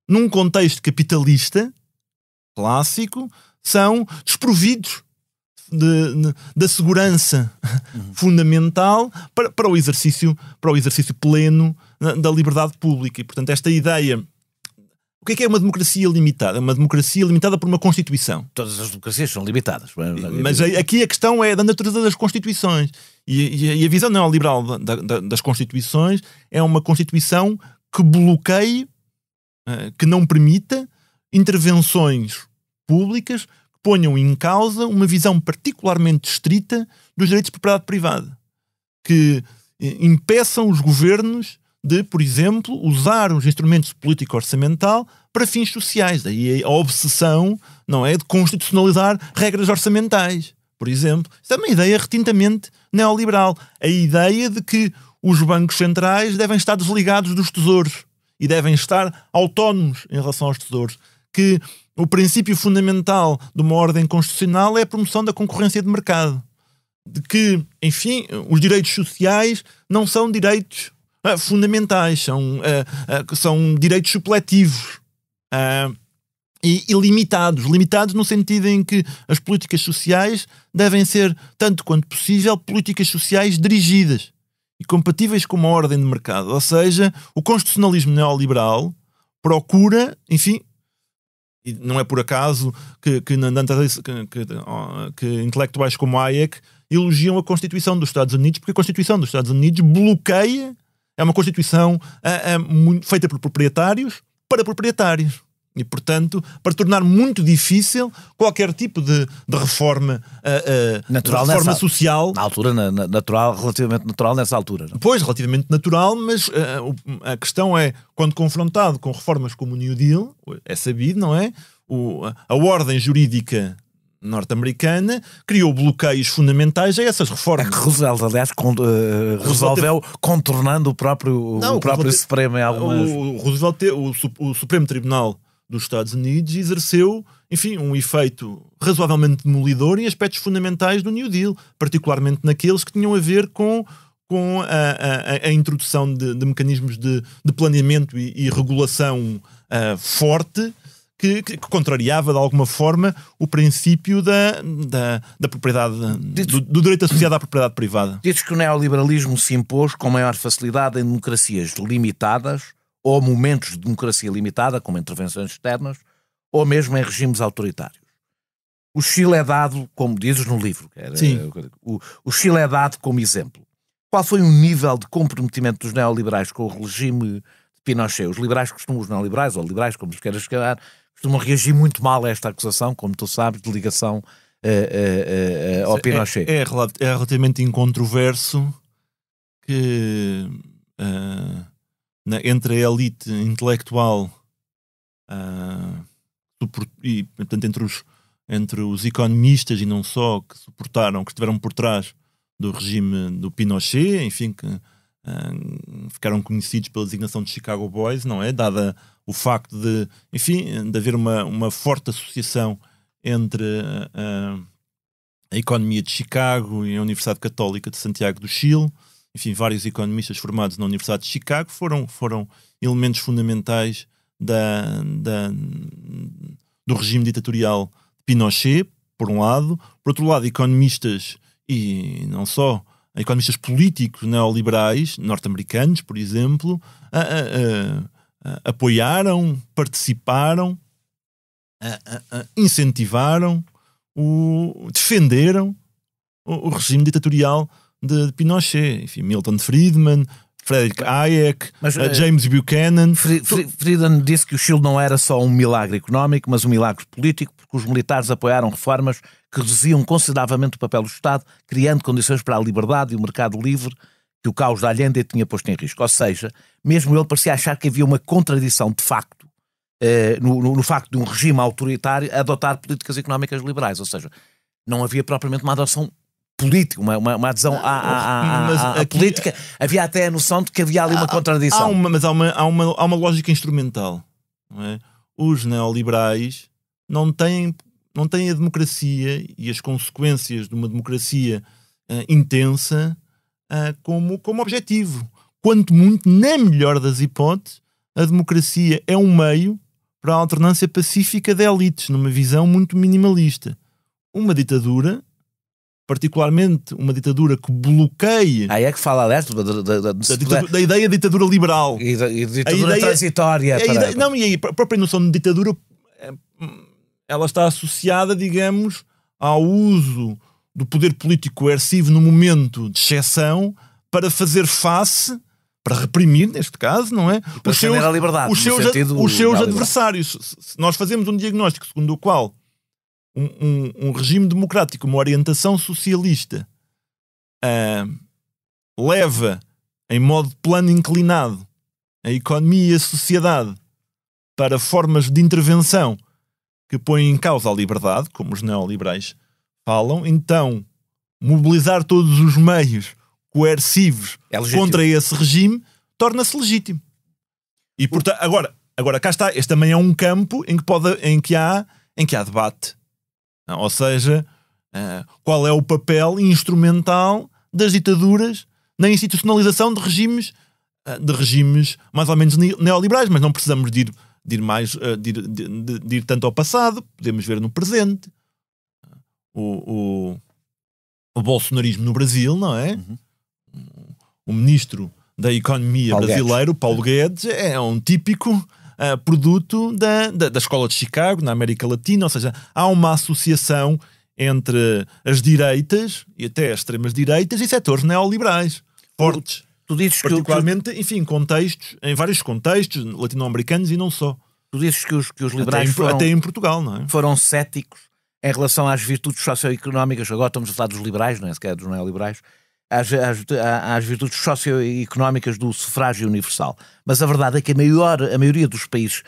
num contexto capitalista clássico, são desprovidos da segurança fundamental para o exercício pleno da liberdade pública. E, portanto, esta ideia... O que é uma democracia limitada? Uma democracia limitada por uma Constituição. Todas as democracias são limitadas. Mas aqui a questão é da natureza das Constituições. E a visão neoliberal das Constituições é uma Constituição que bloqueie, que não permita intervenções públicas que ponham em causa uma visão particularmente estrita dos direitos de propriedade privada. Que impeçam os governos de, por exemplo, usar os instrumentos de política orçamental para fins sociais. Daí a obsessão, não é, de constitucionalizar regras orçamentais, por exemplo. Isso é uma ideia retintamente neoliberal. A ideia de que os bancos centrais devem estar desligados dos tesouros e devem estar autónomos em relação aos tesouros. Que o princípio fundamental de uma ordem constitucional é a promoção da concorrência de mercado. De que, enfim, os direitos sociais não são direitos fundamentais, são direitos supletivos e limitados no sentido em que as políticas sociais devem ser, tanto quanto possível, políticas sociais dirigidas e compatíveis com uma ordem de mercado. Ou seja, o constitucionalismo neoliberal procura, enfim, e não é por acaso que intelectuais como Hayek elogiam a Constituição dos Estados Unidos, porque a Constituição dos Estados Unidos bloqueia. É uma Constituição feita por proprietários para proprietários. E, portanto, para tornar muito difícil qualquer tipo de reforma natural, reforma social. Na altura, relativamente natural nessa altura. Não? Pois, relativamente natural, mas a questão é, quando confrontado com reformas como o New Deal, é sabido, não é? A ordem jurídica norte-americana criou bloqueios fundamentais a essas reformas. É que Roosevelt, aliás, resolveu contornando o próprio Supremo em algumas... O Supremo Tribunal dos Estados Unidos exerceu, enfim, um efeito razoavelmente demolidor em aspectos fundamentais do New Deal, particularmente naqueles que tinham a ver com a introdução de mecanismos de planeamento e regulação forte, que contrariava de alguma forma o princípio da propriedade, do direito associado à propriedade privada. Dizes que o neoliberalismo se impôs com maior facilidade em democracias limitadas ou momentos de democracia limitada, como intervenções externas, ou mesmo em regimes autoritários. O Chile é dado, como dizes no livro, o Chile é dado como exemplo. Qual foi o nível de comprometimento dos neoliberais com o regime de Pinochet? Os neoliberais, ou liberais, como os queiras chamar, costumam reagir muito mal a esta acusação, como tu sabes, de ligação ao Pinochet. É relativamente incontroverso que entre a elite intelectual e, portanto, entre os economistas e não só, que estiveram por trás do regime do Pinochet, enfim, que ficaram conhecidos pela designação de Chicago Boys, não é? Dada o facto de haver uma forte associação entre a economia de Chicago e a Universidade Católica de Santiago do Chile. Enfim, vários economistas formados na Universidade de Chicago foram elementos fundamentais do regime ditatorial de Pinochet, por um lado. Por outro lado, economistas, e não só, economistas políticos neoliberais, norte-americanos, por exemplo, apoiaram, participaram incentivaram, defenderam o regime ditatorial de Pinochet. Enfim, Milton Friedman, Friedrich Hayek, James Buchanan. Friedman disse que o Chile não era só um milagre económico, mas um milagre político, porque os militares apoiaram reformas que reduziam consideravelmente o papel do Estado, criando condições para a liberdade e o mercado livre que o caos da Allende tinha posto em risco. Ou seja, mesmo ele parecia achar que havia uma contradição de facto no facto de um regime autoritário adotar políticas económicas liberais. Ou seja, não havia propriamente uma adoção política, uma adesão à política. Havia até a noção de que havia ali uma contradição. Mas há uma lógica instrumental. Não é? Os neoliberais não têm a democracia e as consequências de uma democracia intensa como objetivo. Quanto muito, na melhor das hipóteses, a democracia é um meio para a alternância pacífica de elites, numa visão muito minimalista. Uma ditadura, particularmente uma ditadura que bloqueia... Aí é que fala, aliás, da ideia de ditadura liberal. E da ditadura transitória. Não, e a própria noção de ditadura, ela está associada, digamos, ao uso do poder político coercivo no momento de exceção para fazer face, para reprimir, neste caso, não é? Os seus adversários. Se nós fazemos um diagnóstico segundo o qual um regime democrático, uma orientação socialista, leva em modo plano inclinado a economia e a sociedade para formas de intervenção que põem em causa a liberdade, como os neoliberais falam, então mobilizar todos os meios coercivos contra esse regime torna-se legítimo. E portanto, agora cá está, este também é um campo em que há debate. Ou seja, qual é o papel instrumental das ditaduras na institucionalização de regimes mais ou menos neoliberais, mas não precisamos de ir tanto ao passado, podemos ver no presente. O bolsonarismo no Brasil, não é? Uhum. O ministro da Economia brasileiro, Paulo Guedes, é um típico produto da Escola de Chicago, na América Latina. Ou seja, há uma associação entre as direitas e até as extremas-direitas e setores neoliberais fortes. Tu dizes particularmente, enfim, em vários contextos latino-americanos e não só. Tu dizes que os liberais até em Portugal, não é? Foram céticos em relação às virtudes socioeconómicas. Agora estamos a falar dos liberais, não é sequer dos neoliberais. Às virtudes socioeconómicas do sufrágio universal. Mas a verdade é que a maioria dos países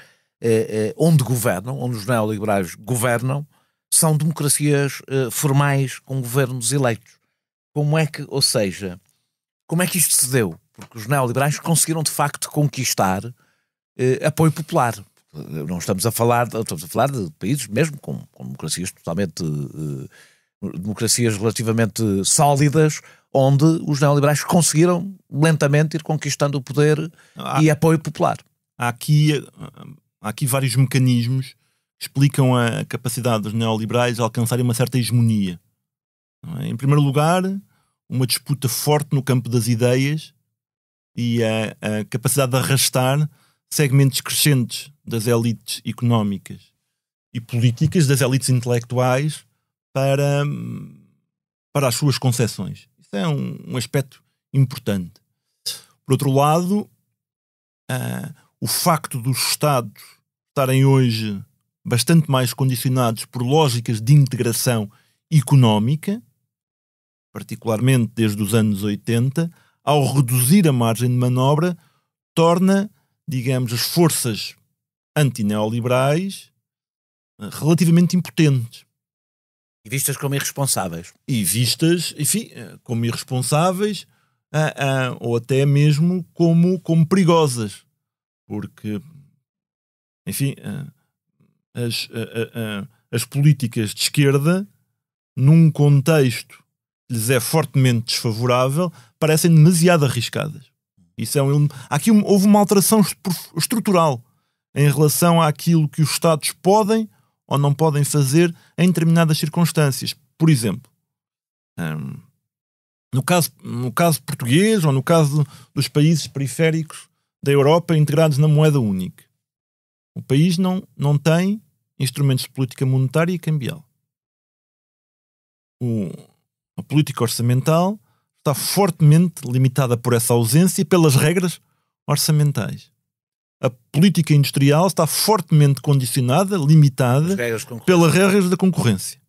onde os neoliberais governam, são democracias formais com governos eleitos. Como é que isto se deu? Porque os neoliberais conseguiram de facto conquistar apoio popular. Não estamos a falar de países mesmo com democracias totalmente democracias relativamente sólidas, onde os neoliberais conseguiram lentamente ir conquistando o poder e apoio popular. Há aqui vários mecanismos que explicam a capacidade dos neoliberais de alcançarem uma certa hegemonia. Em primeiro lugar, uma disputa forte no campo das ideias e a capacidade de arrastar segmentos crescentes das elites económicas e políticas, das elites intelectuais, para as suas concessões. Isso é um aspecto importante. Por outro lado, o facto dos Estados estarem hoje bastante mais condicionados por lógicas de integração económica, particularmente desde os anos 80, ao reduzir a margem de manobra, torna, digamos, as forças antineoliberais relativamente impotentes. E vistas como irresponsáveis. Como irresponsáveis, ou até mesmo como perigosas. Porque, enfim, as políticas de esquerda, num contexto que lhes é fortemente desfavorável, parecem demasiado arriscadas. Houve uma alteração estrutural em relação àquilo que os Estados podem ou não podem fazer em determinadas circunstâncias. Por exemplo, no caso português ou no caso dos países periféricos da Europa integrados na moeda única, o país não tem instrumentos de política monetária e cambial. A política orçamental está fortemente limitada por essa ausência e pelas regras orçamentais. A política industrial está fortemente condicionada, limitada pelas regras da concorrência.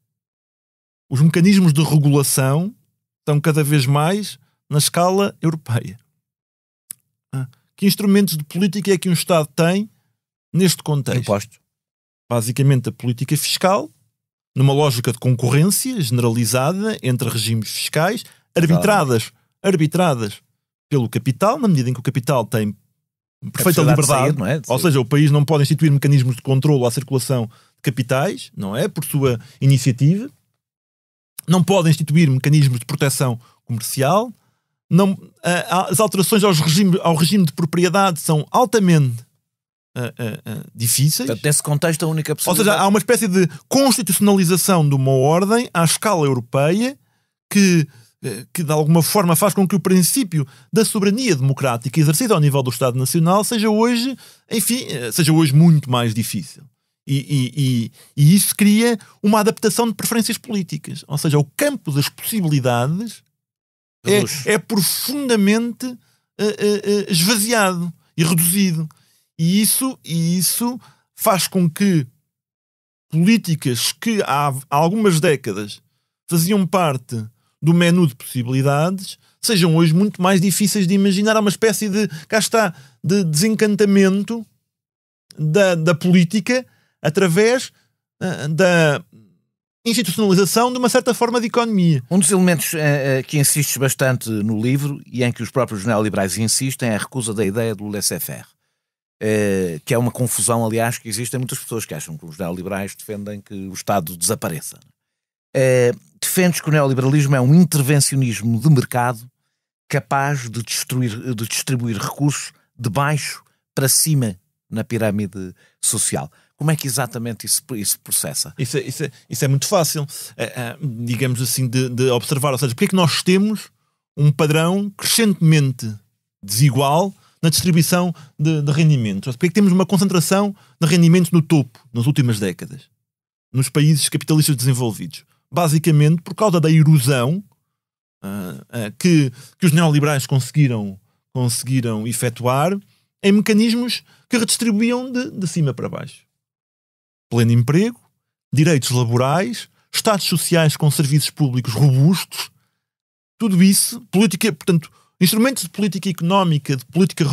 Os mecanismos de regulação estão cada vez mais na escala europeia. Que instrumentos de política é que um Estado tem neste contexto? Imposto. Basicamente a política fiscal, numa lógica de concorrência generalizada entre regimes fiscais, arbitradas pelo capital, na medida em que o capital tem perfeita liberdade, de sair, não é? ou seja, o país não pode instituir mecanismos de controlo à circulação de capitais, não é? Por sua iniciativa. Não pode instituir mecanismos de proteção comercial. As alterações ao regime de propriedade são altamente difíceis. Portanto, nesse contexto, a única possibilidade... Ou seja, há uma espécie de constitucionalização de uma ordem à escala europeia que de alguma forma faz com que o princípio da soberania democrática exercida ao nível do Estado Nacional seja hoje muito mais difícil. E isso cria uma adaptação de preferências políticas. Ou seja, o campo das possibilidades é profundamente esvaziado e reduzido. E isso faz com que políticas que há algumas décadas faziam parte do menu de possibilidades sejam hoje muito mais difíceis de imaginar. Há uma espécie de desencantamento da política através da institucionalização de uma certa forma de economia. Um dos elementos que insistes bastante no livro e em que os próprios neoliberais insistem é a recusa da ideia do laissez-faire. Que é uma confusão, aliás, que existe em muitas pessoas que acham que os neoliberais defendem que o Estado desapareça. Defendes que o neoliberalismo é um intervencionismo de mercado capaz de distribuir recursos de baixo para cima na pirâmide social. Como é que exatamente isso processa? Isso é muito fácil, digamos assim, de observar. Ou seja, porque é que nós temos um padrão crescentemente desigual na distribuição de rendimentos? Porque é que temos uma concentração de rendimentos no topo nas últimas décadas, nos países capitalistas desenvolvidos? Basicamente por causa da erosão que os neoliberais conseguiram efetuar em mecanismos que redistribuíam de cima para baixo. Pleno emprego, direitos laborais, estados sociais com serviços públicos robustos, tudo isso, portanto, instrumentos de política económica, de política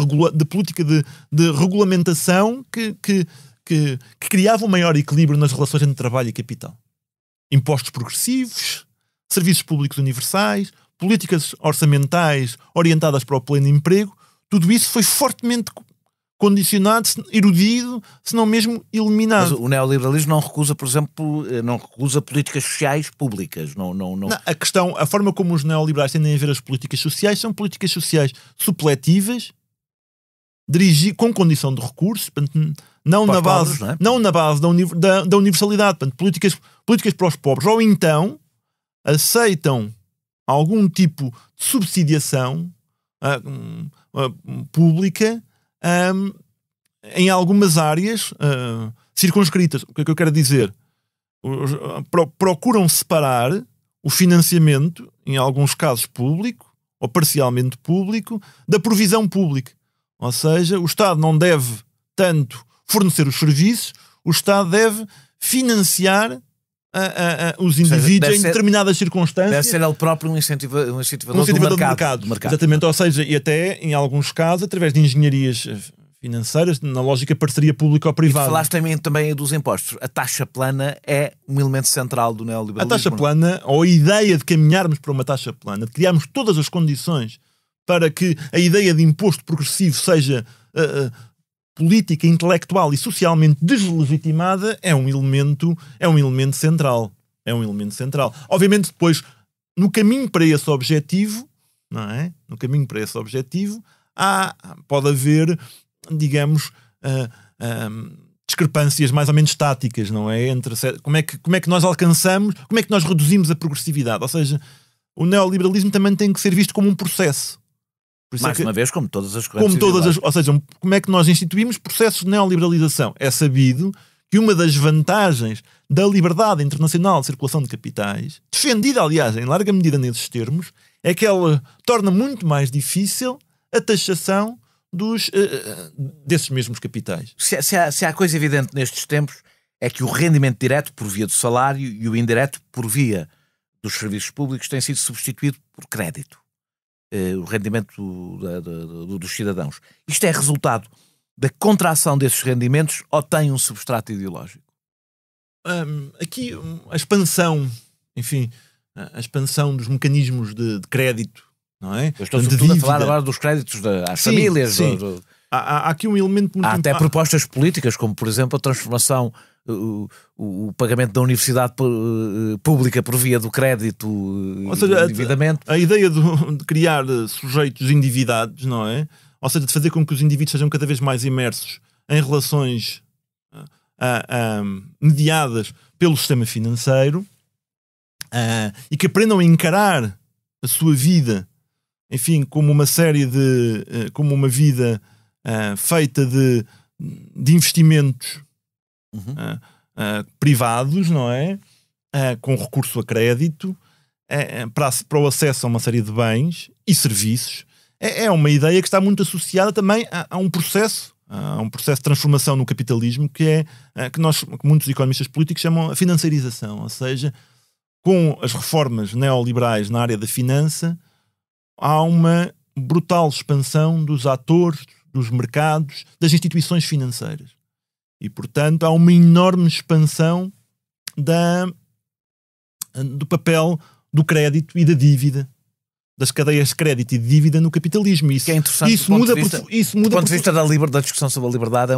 de regulamentação que criavam um maior equilíbrio nas relações entre trabalho e capital. Impostos progressivos, serviços públicos universais, políticas orçamentais orientadas para o pleno emprego, tudo isso foi fortemente condicionado, erudido, se não mesmo eliminado. Mas o neoliberalismo não recusa, por exemplo, políticas sociais públicas. Não. A forma como os neoliberais tendem a ver as políticas sociais são políticas sociais supletivas, com condição de recursos, não na base da universalidade, portanto, políticas para os pobres, ou então aceitam algum tipo de subsidiação pública em algumas áreas circunscritas. O que é que eu quero dizer? Procuram separar o financiamento, em alguns casos público, ou parcialmente público, da provisão pública. Ou seja, o Estado não deve tanto fornecer os serviços, o Estado deve financiar os indivíduos em determinadas circunstâncias. Deve ser ele próprio um incentivador do mercado. Exatamente, ou seja, e até em alguns casos através de engenharias financeiras, na lógica de parceria pública ou privada. E falaste também dos impostos. A taxa plana é um elemento central do neoliberalismo. A taxa plana, ou a ideia de caminharmos para uma taxa plana, de criarmos todas as condições para que a ideia de imposto progressivo seja política, intelectual e socialmente deslegitimada, é um elemento central. É um elemento central. Obviamente, depois, no caminho para esse objetivo, não é? No caminho para esse objetivo, pode haver, digamos, discrepâncias mais ou menos estáticas, não é? Entre como é que nós alcançamos, como é que nós reduzimos a progressividade. Ou seja, o neoliberalismo também tem que ser visto como um processo. Mais uma vez, como todas as correntes. Ou seja, como é que nós instituímos processos de neoliberalização? É sabido que uma das vantagens da liberdade internacional de circulação de capitais, defendida, aliás, em larga medida nesses termos, é que ela torna muito mais difícil a taxação desses mesmos capitais. Se há coisa evidente nestes tempos, é que o rendimento direto por via do salário e o indireto por via dos serviços públicos tem sido substituído por crédito. O rendimento dos cidadãos. Isto é resultado da contração desses rendimentos ou tem um substrato ideológico? Aqui a expansão, enfim, a expansão dos mecanismos de crédito, não é? Eu estou sobretudo a falar agora dos créditos às famílias. Sim. Há aqui um elemento muito... Há até propostas políticas, como por exemplo a transformação, o pagamento da universidade pública por via do crédito, ou seja, do endividamento. A ideia de criar sujeitos endividados, não é? Ou seja, de fazer com que os indivíduos sejam cada vez mais imersos em relações mediadas pelo sistema financeiro e que aprendam a encarar a sua vida, enfim, como uma série de... como uma vida feita de investimentos privados, não é? Com recurso a crédito, para o acesso a uma série de bens e serviços. É uma ideia que está muito associada também a um processo de transformação no capitalismo que muitos economistas políticos chamam a financiarização, ou seja, com as reformas neoliberais na área da finança, há uma brutal expansão dos atores, dos mercados, das instituições financeiras. E, portanto, há uma enorme expansão do papel do crédito e da dívida, das cadeias de crédito e de dívida no capitalismo. Isso é interessante. Isso muda do ponto de vista da discussão sobre a liberdade.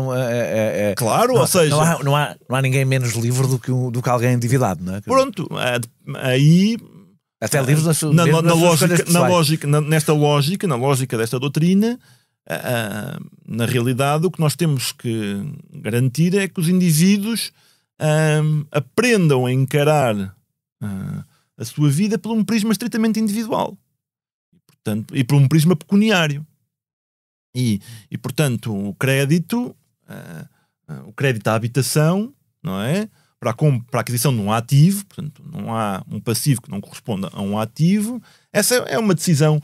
Claro, ou seja... Não há ninguém menos livre do que alguém endividado, não é? Pronto, aí... Até livres nesta lógica desta doutrina, na realidade o que nós temos que garantir é que os indivíduos aprendam a encarar a sua vida por um prisma estritamente individual, portanto, e por um prisma pecuniário. E portanto, o crédito à habitação, não é? Para a aquisição de um ativo, portanto, não há um passivo que não corresponda a um ativo. Essa é uma decisão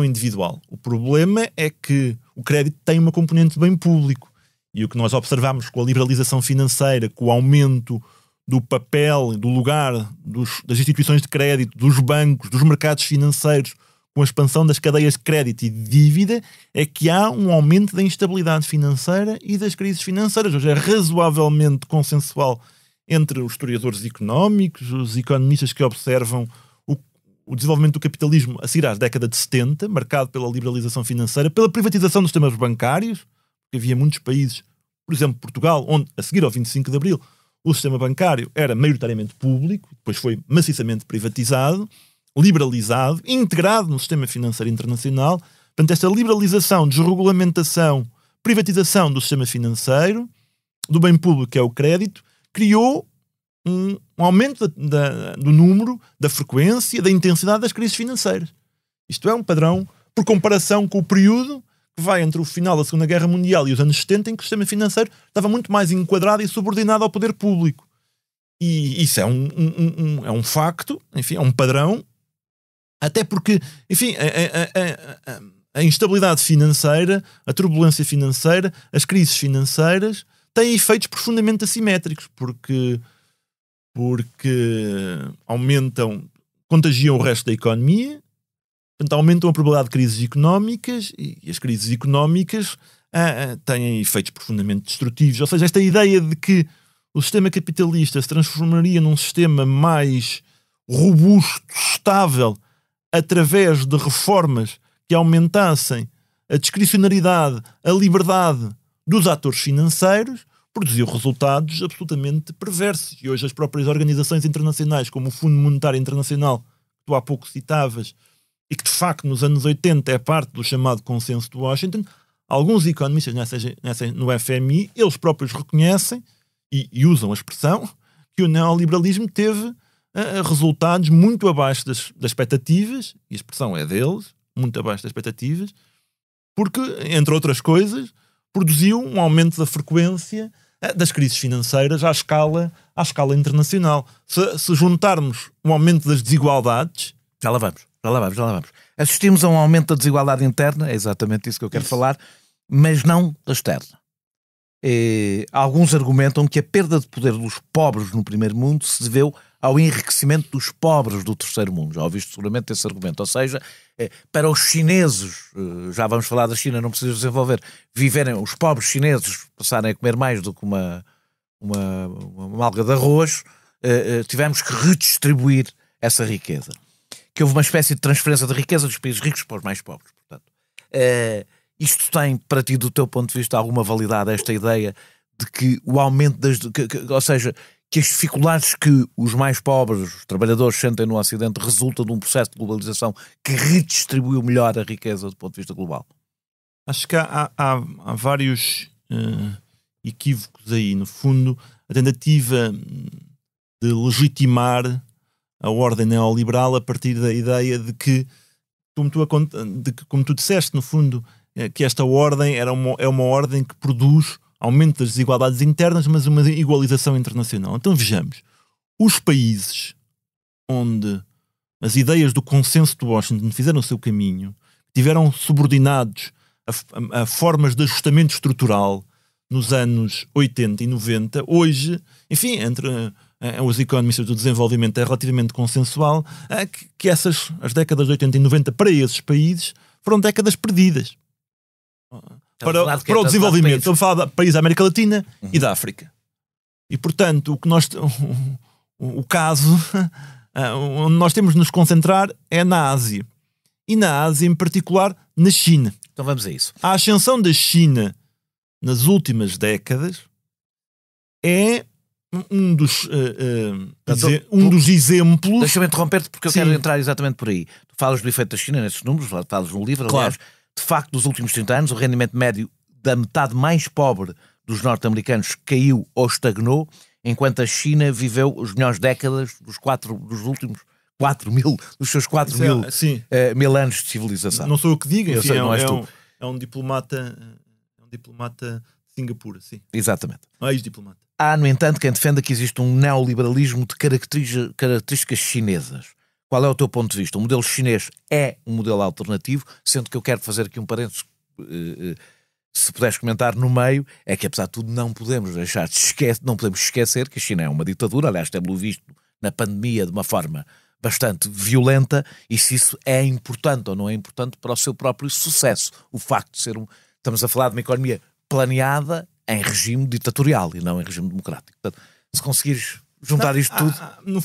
individual. O problema é que o crédito tem uma componente de bem público. E o que nós observamos com a liberalização financeira, com o aumento do papel, do lugar das instituições de crédito, dos bancos, dos mercados financeiros, com a expansão das cadeias de crédito e de dívida, é que há um aumento da instabilidade financeira e das crises financeiras. Hoje é razoavelmente consensual entre os historiadores económicos, os economistas que observam o desenvolvimento do capitalismo a seguir à década de 70, marcado pela liberalização financeira, pela privatização dos sistemas bancários, porque havia muitos países, por exemplo Portugal, onde a seguir ao 25 de Abril o sistema bancário era maioritariamente público, depois foi maciçamente privatizado, liberalizado, integrado no sistema financeiro internacional. Portanto, esta liberalização, desregulamentação, privatização do sistema financeiro, do bem público que é o crédito, criou um aumento do número, da frequência, da intensidade das crises financeiras. Isto é um padrão por comparação com o período que vai entre o final da Segunda Guerra Mundial e os anos 70, em que o sistema financeiro estava muito mais enquadrado e subordinado ao poder público. E isso é um facto, enfim, é um padrão, até porque, enfim, a instabilidade financeira, a turbulência financeira, as crises financeiras têm efeitos profundamente assimétricos, porque contagiam o resto da economia, portanto, aumentam a probabilidade de crises económicas, e as crises económicas têm efeitos profundamente destrutivos. Ou seja, esta ideia de que o sistema capitalista se transformaria num sistema mais robusto, estável, através de reformas que aumentassem a discricionariedade, a liberdade dos atores financeiros, produziu resultados absolutamente perversos. E hoje as próprias organizações internacionais, como o Fundo Monetário Internacional, que tu há pouco citavas, e que de facto nos anos 80 é parte do chamado consenso de Washington, alguns economistas no FMI, eles próprios reconhecem e usam a expressão que o neoliberalismo teve resultados muito abaixo das expectativas, e a expressão é deles, muito abaixo das expectativas, porque, entre outras coisas, produziu um aumento da frequência das crises financeiras à escala internacional. Se juntarmos um aumento das desigualdades... Já lá vamos. Assistimos a um aumento da desigualdade interna, é exatamente isso que eu quero falar, mas não da externa. Alguns argumentam que a perda de poder dos pobres no primeiro mundo se deveu ao enriquecimento dos pobres do terceiro mundo. Já ouviste seguramente esse argumento. Ou seja, para os chineses, já vamos falar da China, não precisa desenvolver, os pobres chineses passarem a comer mais do que uma alga de arroz, tivemos que redistribuir essa riqueza. Que houve uma espécie de transferência de riqueza dos países ricos para os mais pobres. Portanto, isto tem, para ti, do teu ponto de vista, alguma validade, esta ideia de que o aumento ou seja, que as dificuldades que os mais pobres, os trabalhadores, sentem no Ocidente resulta de um processo de globalização que redistribuiu melhor a riqueza do ponto de vista global? Acho que há vários equívocos aí. No fundo, a tentativa de legitimar a ordem neoliberal a partir da ideia de que, como tu disseste, no fundo, que esta ordem é uma ordem que produz aumento das desigualdades internas, mas uma igualização internacional. Então vejamos, os países onde as ideias do consenso de Washington fizeram o seu caminho, tiveram subordinados a formas de ajustamento estrutural nos anos 80 e 90, hoje, enfim, entre os economistas do desenvolvimento é relativamente consensual que as décadas de 80 e 90 para esses países foram décadas perdidas. Para o desenvolvimento. Estou a falar de países da América Latina e da África. E, portanto, o caso onde nós temos de nos concentrar é na Ásia. E na Ásia, em particular, na China. Então vamos a isso. A ascensão da China nas últimas décadas é um dos exemplos... Deixa-me interromper-te porque eu quero entrar exatamente por aí. Tu falas do efeito da China nesses números, falas no livro, aliás... Claro. De facto, nos últimos 30 anos, o rendimento médio da metade mais pobre dos norte-americanos caiu ou estagnou, enquanto a China viveu as melhores décadas dos últimos 4 mil, dos seus 4 mil anos de civilização. Não sou eu que digo, enfim, é um diplomata de Singapura, sim. Exatamente. Ex-diplomata. Há, no entanto, quem defenda que existe um neoliberalismo de características chinesas. Qual é o teu ponto de vista? O modelo chinês é um modelo alternativo, sendo que eu quero fazer aqui um parênteses, se puderes comentar no meio, é que apesar de tudo não podemos esquecer que a China é uma ditadura, aliás temos visto na pandemia de uma forma bastante violenta, e se isso é importante ou não é importante para o seu próprio sucesso. O facto de ser estamos a falar de uma economia planeada em regime ditatorial e não em regime democrático. Portanto, se conseguires juntar isto tudo... No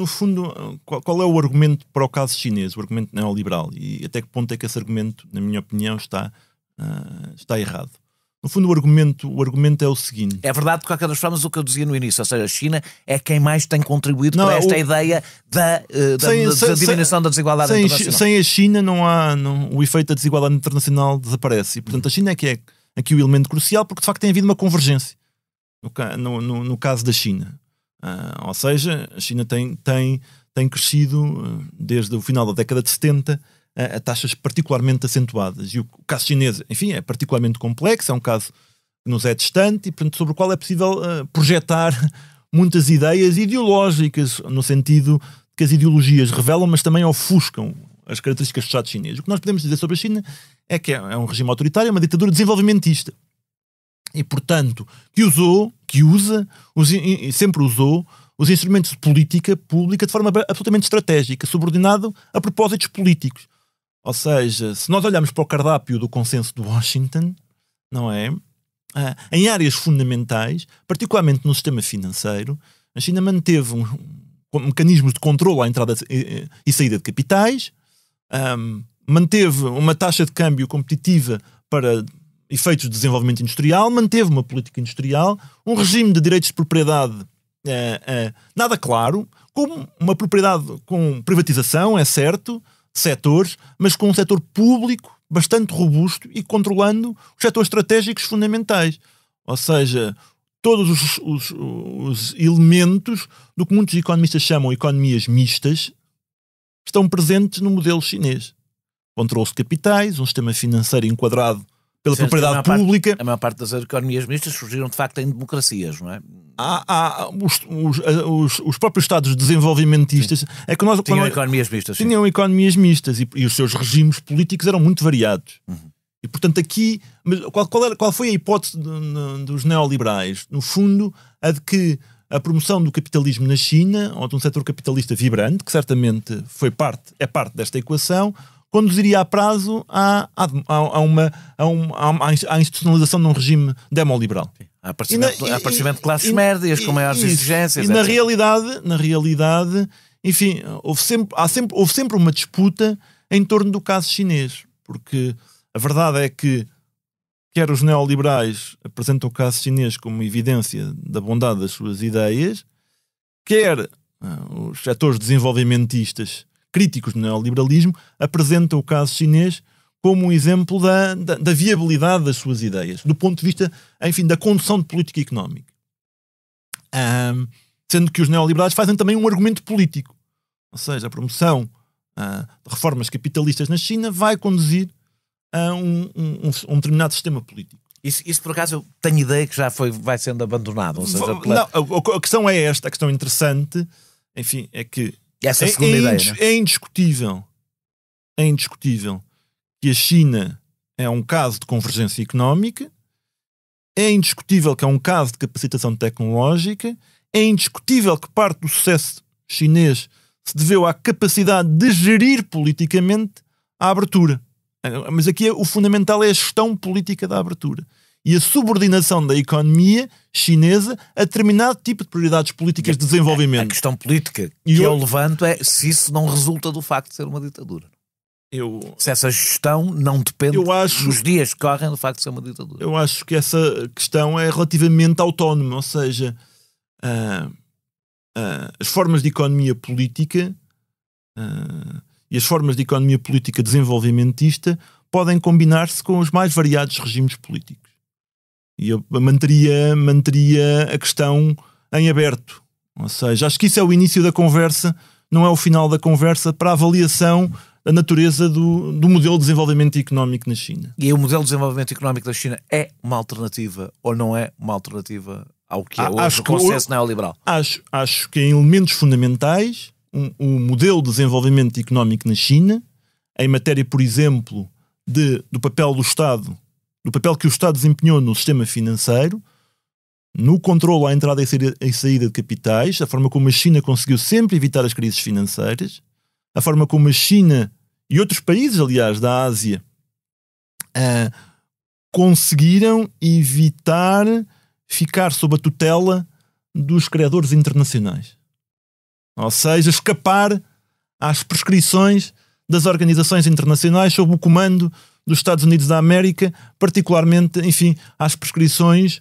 fundo, qual é o argumento para o caso chinês, o argumento neoliberal? E até que ponto é que esse argumento, na minha opinião, está errado? No fundo, o argumento é o seguinte... É verdade, de qualquer das formas, o que eu dizia no início, ou seja, a China é quem mais tem contribuído para esta ideia da diminuição da desigualdade internacional. Sem a China, o efeito da desigualdade internacional desaparece. E, portanto, a China é que é aqui o elemento crucial, porque, de facto, tem havido uma convergência no caso da China. Ou seja, a China tem crescido desde o final da década de 70 a taxas particularmente acentuadas. E o caso chinês, enfim, é particularmente complexo, é um caso que nos é distante e, portanto, sobre o qual é possível projetar muitas ideias ideológicas, no sentido que as ideologias revelam, mas também ofuscam as características do Estado chinês. O que nós podemos dizer sobre a China é que é um regime autoritário, é uma ditadura desenvolvimentista. E, portanto, sempre usou os instrumentos de política pública de forma absolutamente estratégica, subordinado a propósitos políticos. Ou seja, se nós olharmos para o cardápio do consenso de Washington, não é? Em áreas fundamentais, particularmente no sistema financeiro, a China manteve mecanismos de controle à entrada e saída de capitais, manteve uma taxa de câmbio competitiva para efeitos de desenvolvimento industrial, manteve uma política industrial, um regime de direitos de propriedade nada claro, com uma propriedade com privatização, é certo, setores, mas com um setor público bastante robusto e controlando os setores estratégicos fundamentais. Ou seja, todos os elementos do que muitos economistas chamam economias mistas estão presentes no modelo chinês. Controle de capitais, um sistema financeiro enquadrado pela propriedade pública. A maior parte das economias mistas surgiram de facto em democracias, não é? Os próprios Estados desenvolvimentistas é que tinham economias mistas. Tinham economias mistas e os seus regimes políticos eram muito variados. E portanto aqui, qual foi a hipótese dos neoliberais? No fundo, a de que a promoção do capitalismo na China, ou de um setor capitalista vibrante, que certamente é parte desta equação, conduziria a prazo à institucionalização de um regime demoliberal. Aparecimento de classes médias com maiores exigências. E na realidade, enfim, houve sempre uma disputa em torno do caso chinês, porque a verdade é que quer os neoliberais apresentam o caso chinês como evidência da bondade das suas ideias, quer os setores desenvolvimentistas críticos do neoliberalismo apresentam o caso chinês como um exemplo da viabilidade das suas ideias, do ponto de vista, enfim, da condução de política económica. Sendo que os neoliberais fazem também um argumento político. Ou seja, a promoção de reformas capitalistas na China vai conduzir a um determinado sistema político. Isso por acaso eu tenho ideia que vai sendo abandonado. Ou seja, a questão é esta, a questão interessante, enfim, é que essa segunda ideia, né? É indiscutível que a China é um caso de convergência económica, é indiscutível que é um caso de capacitação tecnológica, é indiscutível que parte do sucesso chinês se deveu à capacidade de gerir politicamente a abertura. Mas aqui o fundamental é a gestão política da abertura e a subordinação da economia chinesa a determinado tipo de prioridades políticas de desenvolvimento. A questão política que eu levanto é se isso não resulta do facto de ser uma ditadura. Se essa gestão não depende nos dias que correm do facto de ser uma ditadura. Eu acho que essa questão é relativamente autónoma, ou seja, as formas de economia política e as formas de economia política desenvolvimentista podem combinar-se com os mais variados regimes políticos. E eu manteria a questão em aberto. Ou seja, acho que isso é o início da conversa, não é o final da conversa para a avaliação da natureza do modelo de desenvolvimento económico na China. E o modelo de desenvolvimento económico da China é uma alternativa ou não é uma alternativa ao que é hoje o consenso neoliberal? Acho que em elementos fundamentais o modelo de desenvolvimento económico na China, em matéria, por exemplo, do papel do Estado, do papel que o Estado desempenhou no sistema financeiro, no controle à entrada e saída de capitais, a forma como a China conseguiu sempre evitar as crises financeiras, a forma como a China e outros países, aliás, da Ásia, conseguiram evitar ficar sob a tutela dos credores internacionais. Ou seja, escapar às prescrições das organizações internacionais sob o comando dos Estados Unidos da América, particularmente, enfim, às prescrições,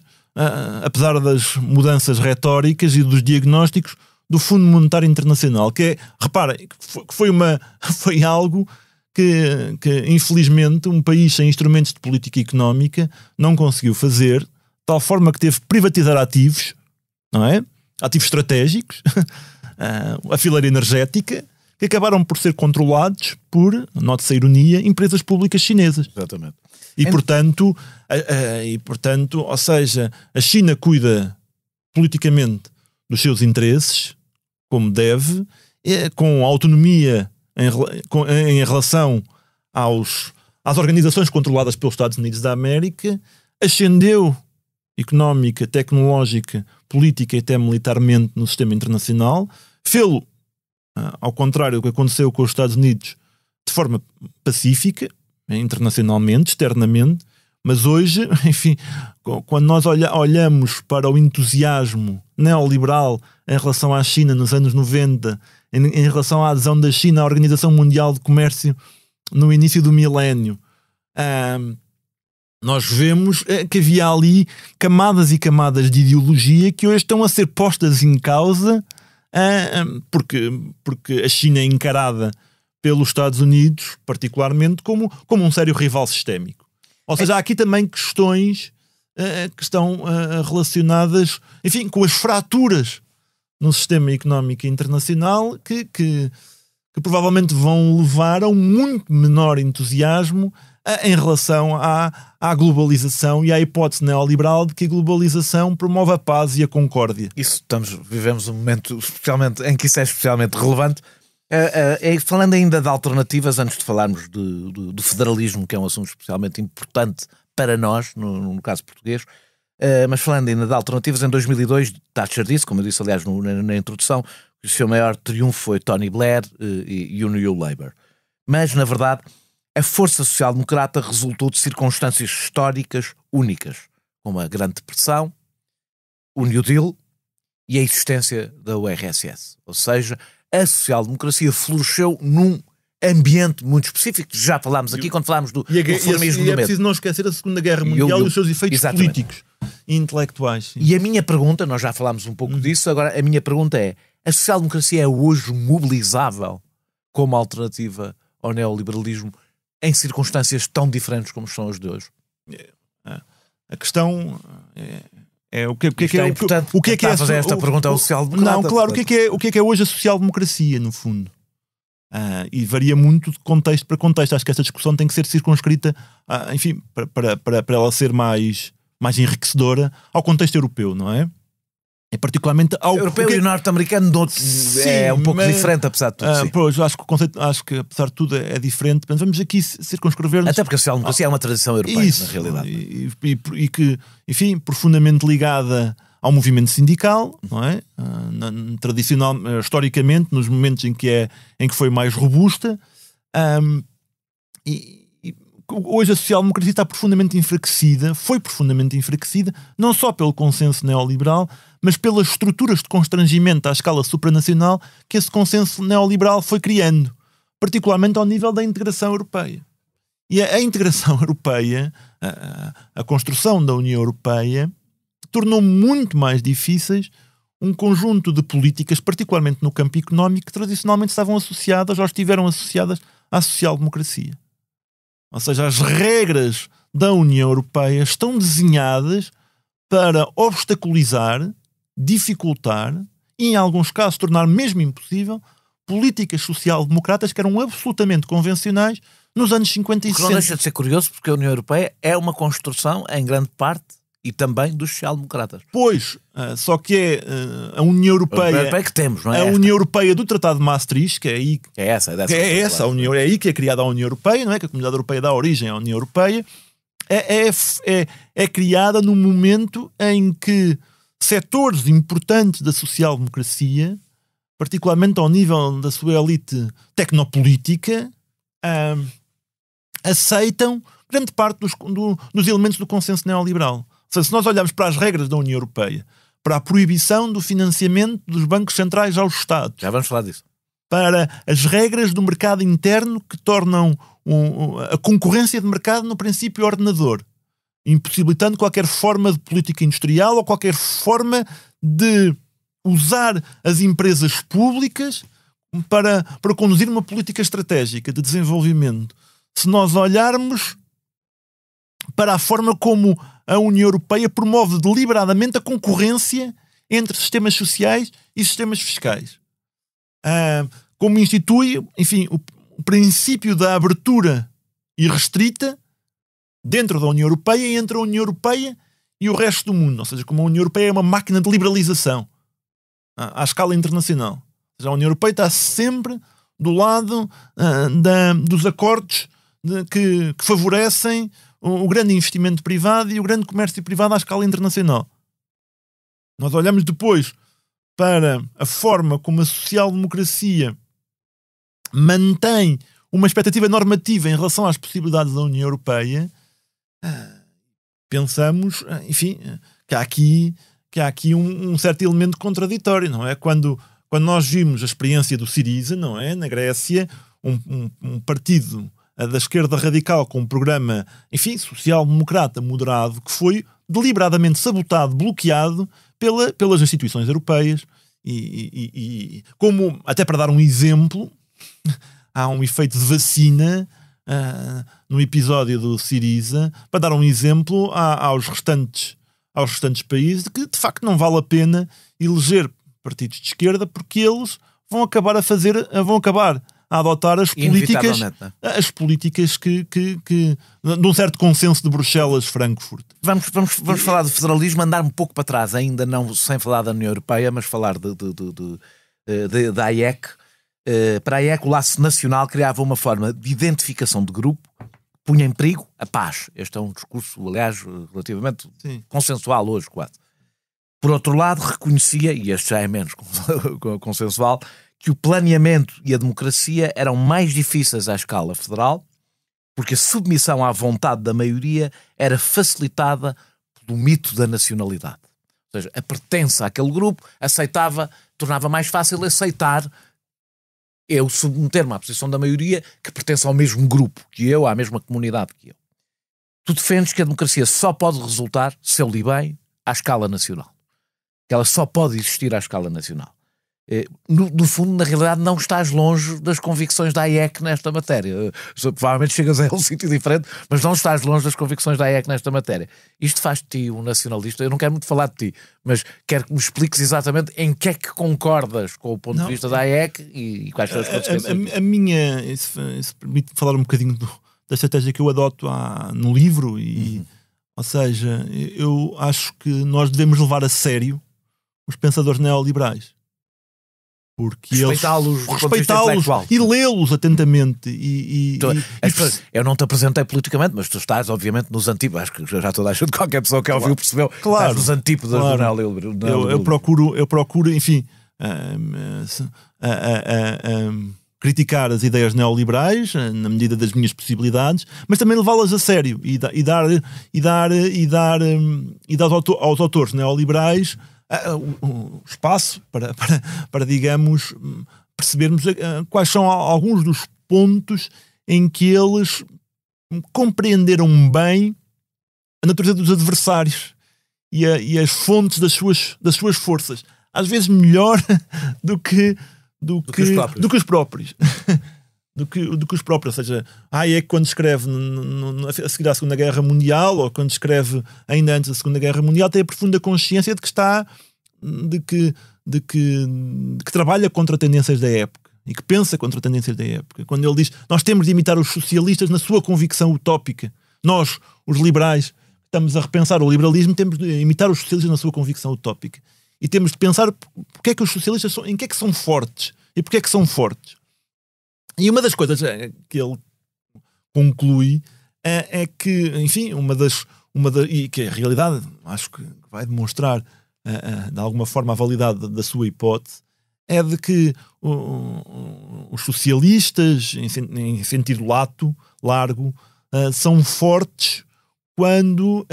apesar das mudanças retóricas e dos diagnósticos, do Fundo Monetário Internacional, que é, reparem, que foi algo que infelizmente um país sem instrumentos de política económica não conseguiu fazer, de tal forma que teve que privatizar ativos, não é? Ativos estratégicos, a fileira energética, que acabaram por ser controlados por, note-se a ironia, empresas públicas chinesas. Exatamente. E portanto, ou seja, a China cuida politicamente dos seus interesses, como deve, com autonomia em relação às organizações controladas pelos Estados Unidos da América, ascendeu económica, tecnológica, política e até militarmente no sistema internacional, fê-lo, ao contrário do que aconteceu com os Estados Unidos, de forma pacífica, internacionalmente, externamente, mas hoje, enfim, quando nós olhamos para o entusiasmo neoliberal em relação à China nos anos 90, em relação à adesão da China à Organização Mundial de Comércio no início do milénio, nós vemos que havia ali camadas e camadas de ideologia que hoje estão a ser postas em causa porque a China é encarada pelos Estados Unidos, particularmente, como um sério rival sistémico. Ou seja, há aqui também questões que estão relacionadas, enfim, com as fraturas no sistema económico internacional que provavelmente vão levar a um muito menor entusiasmo em relação à globalização e à hipótese neoliberal de que a globalização promove a paz e a concórdia. Vivemos um momento em que isso é especialmente relevante. Falando ainda de alternativas, antes de falarmos do federalismo, que é um assunto especialmente importante para nós, no caso português, mas falando ainda de alternativas, em 2002 Thatcher disse, como eu disse aliás na introdução, que o seu maior triunfo foi Tony Blair e o New Labour. Mas, na verdade, a força social-democrata resultou de circunstâncias históricas únicas, como a Grande Depressão, o New Deal e a existência da URSS. Ou seja, a social-democracia floresceu num ambiente muito específico. Já falámos aqui quando falámos do reformismo do medo. É preciso não esquecer a Segunda Guerra Mundial e os seus efeitos políticos e intelectuais. Sim. E a minha pergunta, nós já falámos um pouco disso, agora a minha pergunta é: a social-democracia é hoje mobilizável como alternativa ao neoliberalismo em circunstâncias tão diferentes como são as de hoje? A questão é o que é fazer esta pergunta ao social-democrata. Não, claro, o que é hoje a social-democracia, no fundo? E varia muito de contexto para contexto. Acho que esta discussão tem que ser circunscrita, enfim, para ela ser mais enriquecedora ao contexto europeu, não é? É particularmente ao europeu e norte-americano é um pouco diferente, apesar de tudo. Pois, acho que apesar de tudo é diferente. Mas vamos aqui circunscrever-nos. Até porque a social-democracia é uma tradição europeia, na realidade. E que, enfim, profundamente ligada ao movimento sindical, não é? Tradicional, historicamente, nos momentos em que foi mais robusta. Hoje a social-democracia está profundamente enfraquecida, foi profundamente enfraquecida, não só pelo consenso neoliberal, mas pelas estruturas de constrangimento à escala supranacional que esse consenso neoliberal foi criando, particularmente ao nível da integração europeia. E a integração europeia, a construção da União Europeia, tornou muito mais difíceis um conjunto de políticas, particularmente no campo económico, que tradicionalmente estavam associadas ou estiveram associadas à social-democracia. Ou seja, as regras da União Europeia estão desenhadas para obstaculizar, dificultar e, em alguns casos, tornar mesmo impossível políticas social-democratas que eram absolutamente convencionais nos anos 50 e 60. Não deixa de ser curioso, porque a União Europeia é uma construção, em grande parte, e também dos social-democratas. Pois, só que é a União Europeia que temos, não é? A União Europeia do Tratado de Maastricht, que é aí a União, é aí que é criada a União Europeia, não é? Que a Comunidade Europeia dá origem à União Europeia, é criada num momento em que setores importantes da social-democracia, particularmente ao nível da sua elite tecnopolítica, aceitam grande parte dos elementos do consenso neoliberal. Ou seja, se nós olharmos para as regras da União Europeia, para a proibição do financiamento dos bancos centrais aos Estados, já vamos falar disso, para as regras do mercado interno que tornam a concorrência de mercado no princípio ordenador, impossibilitando qualquer forma de política industrial ou qualquer forma de usar as empresas públicas para conduzir uma política estratégica de desenvolvimento. Se nós olharmos para a forma como a União Europeia promove deliberadamente a concorrência entre sistemas sociais e sistemas fiscais. Como institui, enfim, o princípio da abertura irrestrita dentro da União Europeia e entre a União Europeia e o resto do mundo. Ou seja, como a União Europeia é uma máquina de liberalização à escala internacional. Ou seja, a União Europeia está sempre do lado dos acordos que favorecem o grande investimento privado e o grande comércio privado à escala internacional. Nós olhamos depois para a forma como a social-democracia mantém uma expectativa normativa em relação às possibilidades da União Europeia. Pensamos, enfim, que há aqui um certo elemento contraditório, não é? Quando nós vimos a experiência do Syriza, não é? Na Grécia, um partido da esquerda radical com um programa, enfim, social-democrata moderado, que foi deliberadamente sabotado, bloqueado pelas instituições europeias e como, até para dar um exemplo, há um efeito de vacina no episódio do Syriza, para dar um exemplo aos restantes países de que de facto não vale a pena eleger partidos de esquerda, porque eles vão acabar a adotar as políticas que de um certo consenso de Bruxelas-Frankfurt. Vamos falar de federalismo, andar um pouco para trás, ainda não sem falar da União Europeia, mas falar da AIEC. Para a AIEC, o laço nacional criava uma forma de identificação de grupo, punha em perigo a paz. Este é um discurso, aliás, relativamente consensual hoje, quase. Por outro lado, reconhecia, e este já é menos consensual, que o planeamento e a democracia eram mais difíceis à escala federal, porque a submissão à vontade da maioria era facilitada pelo mito da nacionalidade. Ou seja, a pertença àquele grupo tornava mais fácil aceitar eu submeter-me à posição da maioria que pertence ao mesmo grupo que eu, à mesma comunidade que eu. Tu defendes que a democracia só pode resultar, se eu li bem, à escala nacional. Que ela só pode existir à escala nacional. No fundo, na realidade, não estás longe das convicções da AIEC nesta matéria. Provavelmente chegas a um sítio diferente, mas não estás longe das convicções da AIEC nesta matéria. Isto faz de ti um nacionalista. Eu não quero muito falar de ti, mas quero que me expliques exatamente em que é que concordas com o ponto de vista da AIEC e quais são as consequências. A minha... Isso permite falar um bocadinho da estratégia que eu adoto no livro. Ou seja, eu acho que nós devemos levar a sério os pensadores neoliberais. Porque respeitá-los e lê-los atentamente. Eu não te apresentei politicamente, mas tu estás, obviamente, nos antípodas. Acho que já toda a gente, qualquer pessoa que ouviu percebeu, estás nos antípodas do neoliberalismo. Eu procuro, enfim, criticar as ideias neoliberais na medida das minhas possibilidades, mas também levá-las a sério e dar aos autores neoliberais o espaço para digamos, percebermos quais são alguns dos pontos em que eles compreenderam bem a natureza dos adversários e as fontes das suas forças. Às vezes melhor do que os próprios. Ou seja, é que quando escreve a seguir à Segunda Guerra Mundial, ou quando escreve ainda antes da Segunda Guerra Mundial, tem a profunda consciência de que trabalha contra tendências da época e que pensa contra tendências da época. Quando ele diz, nós temos de imitar os socialistas na sua convicção utópica. Nós, os liberais, estamos a repensar o liberalismo, temos de imitar os socialistas na sua convicção utópica. E temos de pensar porque é que os socialistas em que é que são fortes e porque é que são fortes. E uma das coisas que ele conclui é que, enfim, e que a realidade, acho que vai demonstrar de alguma forma a validade da sua hipótese, é de que os socialistas, em sentido largo, são fortes quando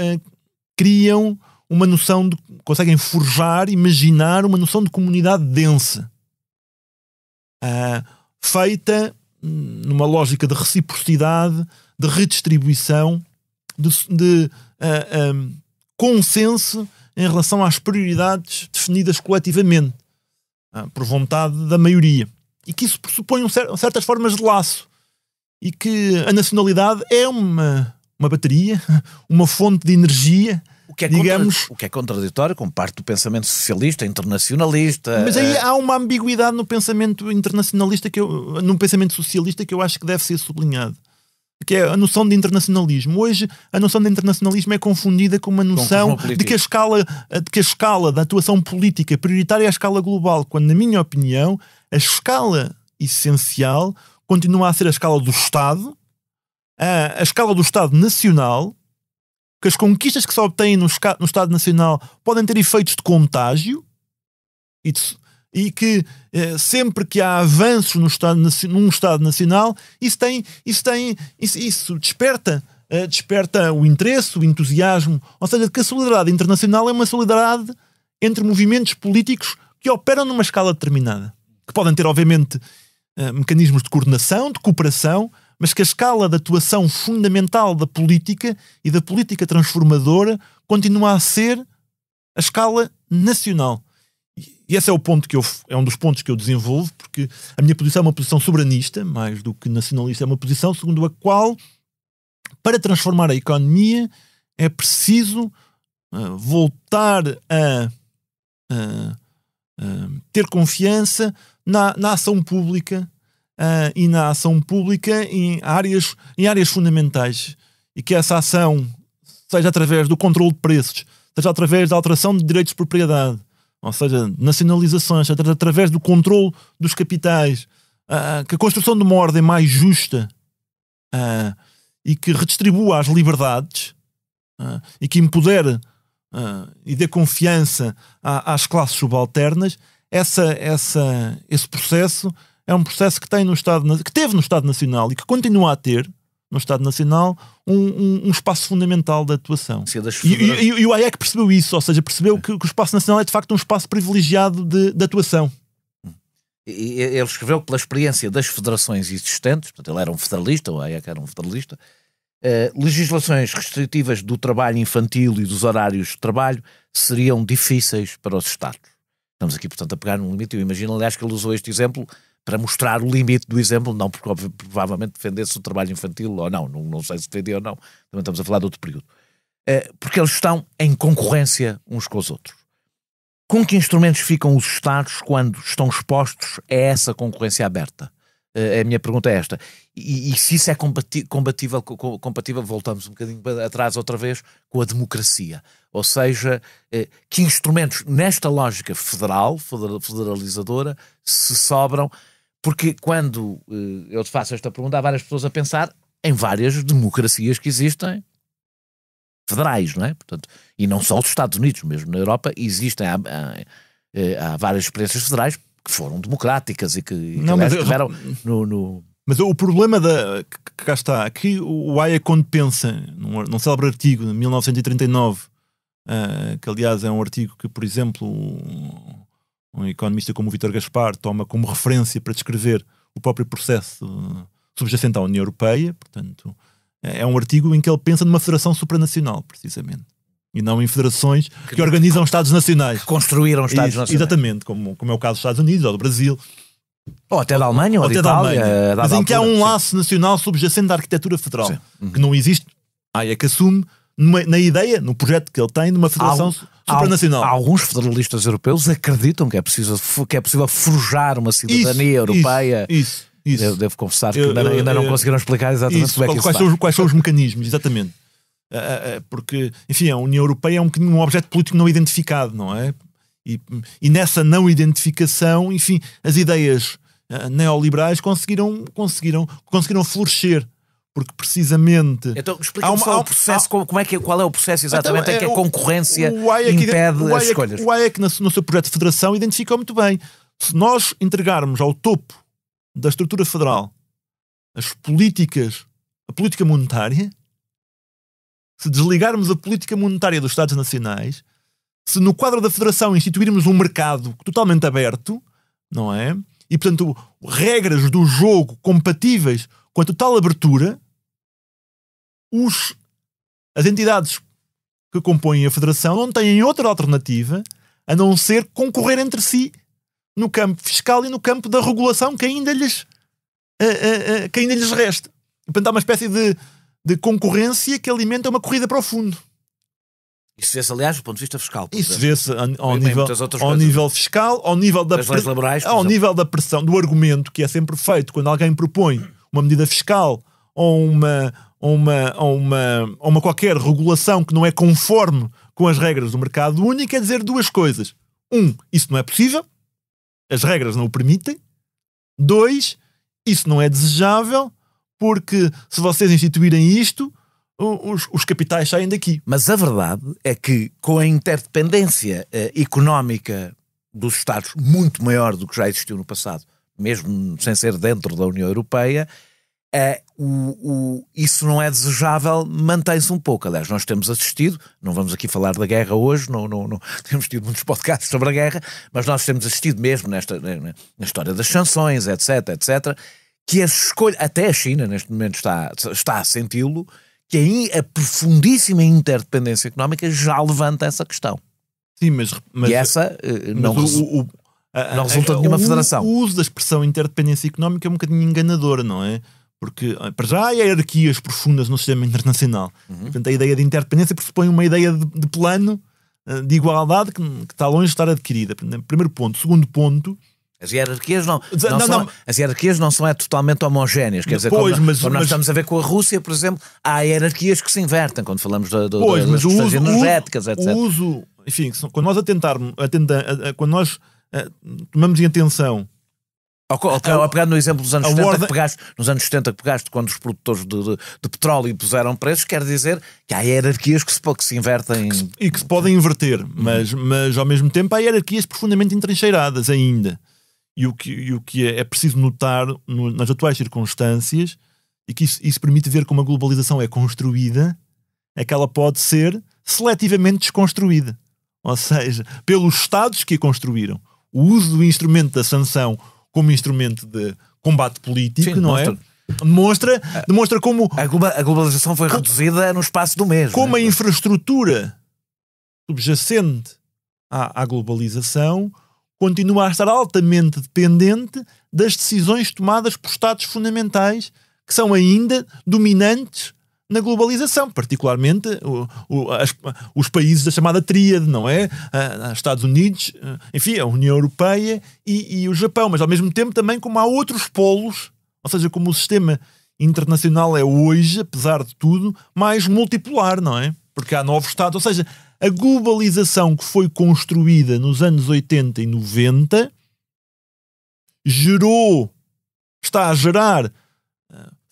criam uma noção conseguem forjar, imaginar uma noção de comunidade densa. Feita numa lógica de reciprocidade, de redistribuição, de consenso em relação às prioridades definidas coletivamente, por vontade da maioria. E que isso pressupõe certas formas de laço. E que a nacionalidade é uma bateria, uma fonte de energia. O que é contraditório com parte do pensamento socialista, internacionalista. Mas aí há uma ambiguidade no pensamento internacionalista, no pensamento socialista, que eu acho que deve ser sublinhado. Que é a noção de internacionalismo. Hoje, a noção de internacionalismo é confundida com uma noção de que a escala da atuação política prioritária é a escala global, quando, na minha opinião, a escala essencial continua a ser a escala do Estado, a escala do Estado nacional, que as conquistas que se obtêm no Estado Nacional podem ter efeitos de contágio e que sempre que há avanços num Estado Nacional, isso desperta o interesse, o entusiasmo. Ou seja, que a solidariedade internacional é uma solidariedade entre movimentos políticos que operam numa escala determinada. Que podem ter, obviamente, mecanismos de coordenação, de cooperação, mas que a escala de atuação fundamental da política e da política transformadora continua a ser a escala nacional. E esse é o ponto é um dos pontos que eu desenvolvo, porque a minha posição é uma posição soberanista, mais do que nacionalista, é uma posição segundo a qual, para transformar a economia, é preciso voltar a ter confiança na ação pública, e na ação pública em áreas fundamentais, e que essa ação seja através do controle de preços, seja através da alteração de direitos de propriedade, ou seja, nacionalizações, seja através do controle dos capitais, que a construção de uma ordem mais justa e que redistribua as liberdades e que empodere e dê confiança às classes subalternas, esse processo é um processo que teve no Estado Nacional e que continua a ter no Estado Nacional um espaço fundamental de atuação. E o Hayek percebeu isso, ou seja, percebeu que o espaço nacional é de facto um espaço privilegiado de atuação. E ele escreveu que, pela experiência das federações existentes, portanto ele era um federalista, o Hayek era um federalista, legislações restritivas do trabalho infantil e dos horários de trabalho seriam difíceis para os Estados. Estamos aqui, portanto, a pegar num limite. Eu imagino, aliás, que ele usou este exemplo para mostrar o limite do exemplo, não porque provavelmente defendesse o trabalho infantil ou não sei se defendia ou não, também estamos a falar de outro período. Porque eles estão em concorrência uns com os outros. Com que instrumentos ficam os Estados quando estão expostos a essa concorrência aberta? A minha pergunta é esta. E se isso é compatível, voltamos um bocadinho atrás outra vez, com a democracia. Ou seja, que instrumentos nesta lógica federalizadora se sobram? Porque quando eu te faço esta pergunta, há várias pessoas a pensar em várias democracias que existem, federais, não é? Portanto, e não só os Estados Unidos, mesmo na Europa existem, há várias experiências federais que foram democráticas e que estiveram no... Mas o problema que cá está, aqui o Hayek, quando pensa num célebre artigo de 1939, que aliás é um artigo que, por exemplo, um economista como o Vítor Gaspar toma como referência para descrever o próprio processo subjacente à União Europeia, portanto, é um artigo em que ele pensa numa federação supranacional, precisamente. E não em federações que organizam Estados nacionais. Que construíram Estados nacionais. Exatamente, como é o caso dos Estados Unidos ou do Brasil. Ou até da Alemanha, ou da Itália. Mas em que há um laço nacional subjacente da arquitetura federal. Que não existe. Hayek assume na ideia, no projeto que ele tem, de uma federação supranacional. Alguns federalistas europeus acreditam que é possível forjar uma cidadania europeia. Isso. Devo confessar que ainda não conseguiram explicar exatamente como é que isso quais são os mecanismos, exatamente. Porque, enfim, a União Europeia é um objeto político não identificado, não é? E nessa não identificação, enfim, as ideias neoliberais conseguiram florescer. Porque precisamente... Então explica-me só o processo, qual é o processo exatamente em que a concorrência impede as escolhas. O Hayek, no seu projeto de federação, identificou muito bem. Se nós entregarmos ao topo da estrutura federal a política monetária, se desligarmos a política monetária dos Estados nacionais, se no quadro da federação instituirmos um mercado totalmente aberto, não é? E, portanto, regras do jogo compatíveis com a total abertura, as entidades que compõem a federação não têm outra alternativa a não ser concorrer entre si no campo fiscal e no campo da regulação que ainda lhes resta. Portanto, há uma espécie de concorrência que alimenta uma corrida para o fundo. Isso vê-se, aliás, do ponto de vista fiscal. Isso vê-se ao nível fiscal, ao nível das leis laborais, ao nível da pressão, do argumento que é sempre feito quando alguém propõe uma medida fiscal ou uma qualquer regulação que não é conforme com as regras do mercado único, é dizer duas coisas. Isso não é possível, as regras não o permitem. 2, isso não é desejável, porque se vocês instituírem isto, os capitais saem daqui. Mas a verdade é que, com a interdependência económica dos Estados muito maior do que já existiu no passado, mesmo sem ser dentro da União Europeia, isso não é desejável, mantém-se um pouco. Aliás, nós temos assistido, não vamos aqui falar da guerra hoje, não temos tido muitos podcasts sobre a guerra, mas nós temos assistido mesmo na história das sanções, etc, que a escolha, até a China neste momento está a senti-lo, que a profundíssima interdependência económica já levanta essa questão. Sim, mas e essa não resulta de nenhuma federação. O uso da expressão interdependência económica é um bocadinho enganador, não é? Porque, para já, há hierarquias profundas no sistema internacional. Portanto, a ideia de interdependência pressupõe uma ideia de plano, de igualdade, que está longe de estar adquirida. Primeiro ponto. Segundo ponto... As hierarquias as hierarquias não são totalmente homogéneas. Quer dizer, quando nós estamos a ver com a Rússia, por exemplo, há hierarquias que se invertem quando falamos das questões energéticas, etc. O uso, enfim, quando nós quando nós tomamos em atenção. Ao pegar no exemplo dos anos 70 que pegaste, quando os produtores de petróleo puseram preços, quer dizer que há hierarquias que se invertem. E que se podem inverter, mas ao mesmo tempo há hierarquias profundamente entrincheiradas ainda. E o que é preciso notar nas atuais circunstâncias, e que isso permite ver como a globalização é construída, é que ela pode ser seletivamente desconstruída. Ou seja, pelos Estados que a construíram. O uso do instrumento da sanção como instrumento de combate político, não é? Demonstra como a globalização foi reduzida no espaço do mês. Como a infraestrutura subjacente à globalização continua a estar altamente dependente das decisões tomadas por Estados fundamentais que são ainda dominantes na globalização, particularmente os países da chamada tríade, não é? Estados Unidos, enfim, a União Europeia e o Japão, mas ao mesmo tempo também como há outros polos, ou seja, como o sistema internacional é hoje, apesar de tudo, mais multipolar, não é? Porque há novos Estados, ou seja, a globalização que foi construída nos anos 80 e 90 está a gerar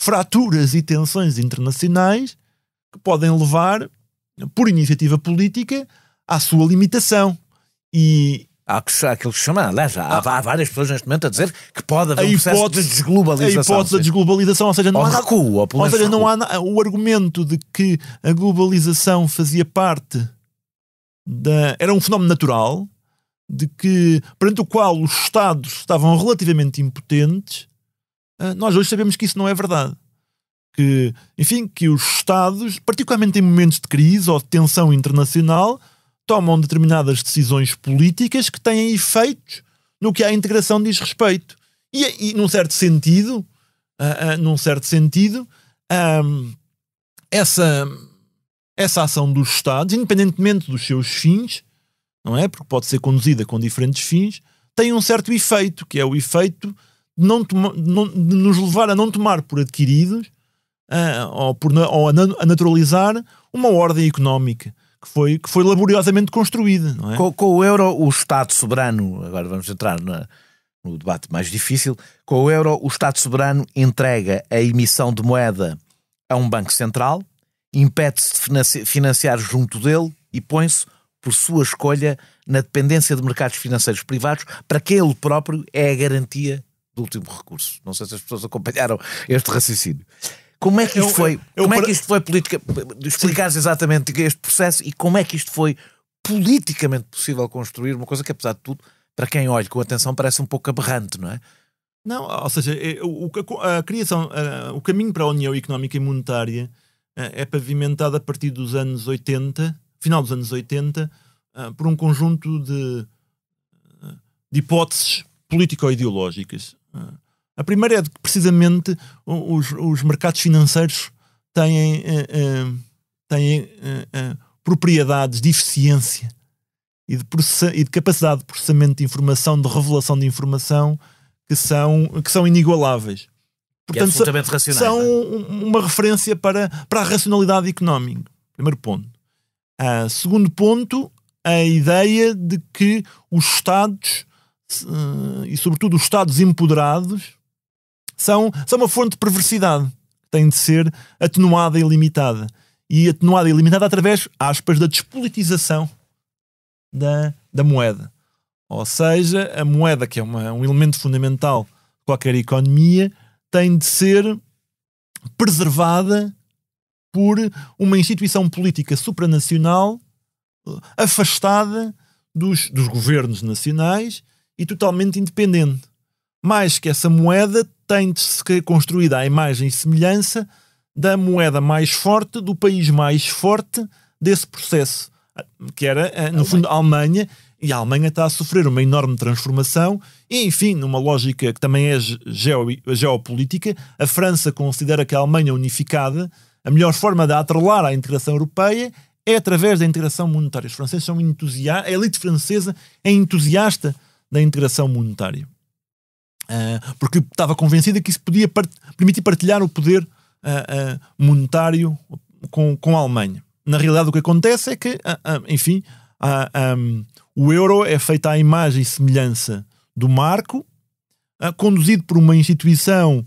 fraturas e tensões internacionais que podem levar, por iniciativa política, à sua limitação. E há aquilo que se chama, aliás, há várias pessoas neste momento a dizer que pode haver um processo de desglobalização. A hipótese da desglobalização, ou seja, não há recuo, ou seja, não há o argumento de que a globalização fazia parte era um fenómeno natural, de que, perante o qual os Estados estavam relativamente impotentes. Nós hoje sabemos que isso não é verdade. Que os Estados, particularmente em momentos de crise ou de tensão internacional, tomam determinadas decisões políticas que têm efeitos no que à integração diz respeito. E num certo sentido, essa ação dos Estados, independentemente dos seus fins, não é? Porque pode ser conduzida com diferentes fins, tem um certo efeito, que é o efeito de nos levar a não tomar por adquiridos ou a naturalizar uma ordem económica que foi laboriosamente construída, não é? Com o euro, o Estado soberano, agora vamos entrar no debate mais difícil, com o euro, o Estado soberano entrega a emissão de moeda a um banco central, impede-se de financiar junto dele e põe-se, por sua escolha, na dependência de mercados financeiros privados, para que ele próprio é a garantia do último recurso. Não sei se as pessoas acompanharam este raciocínio. Como é que isto foi? Como é que isto foi política? Explicares exatamente este processo e como é que isto foi politicamente possível construir uma coisa que, apesar de tudo, para quem olha com atenção, parece um pouco aberrante, não é? Não, ou seja, a criação, o caminho para a União Económica e Monetária é pavimentado a partir dos anos 80, final dos anos 80, por um conjunto de hipóteses político-ideológicas. A primeira é de que, precisamente, os mercados financeiros têm propriedades de eficiência e de capacidade de processamento de informação, de revelação de informação que são inigualáveis. Portanto, são uma referência para a racionalidade económica. Primeiro ponto. Segundo ponto, a ideia de que os Estados, e sobretudo os Estados empoderados, são uma fonte de perversidade que tem de ser atenuada e limitada. E atenuada e limitada através, aspas, da despolitização da moeda. Ou seja, a moeda, que é um elemento fundamental de qualquer economia, tem de ser preservada por uma instituição política supranacional afastada dos governos nacionais e totalmente independente. Mais que essa moeda tem de ser construída à imagem e semelhança da moeda mais forte, do país mais forte desse processo, que era, no fundo, a Alemanha. E a Alemanha está a sofrer uma enorme transformação e, enfim, numa lógica que também é geopolítica, a França considera que a Alemanha unificada, a melhor forma de a atrelar à integração europeia é através da integração monetária. Os franceses são entusiastas, a elite francesa é entusiasta da integração monetária. porque estava convencida que isso podia permitir partilhar o poder monetário com a Alemanha. Na realidade, o que acontece é que, enfim, o euro é feito à imagem e semelhança do marco, conduzido por uma instituição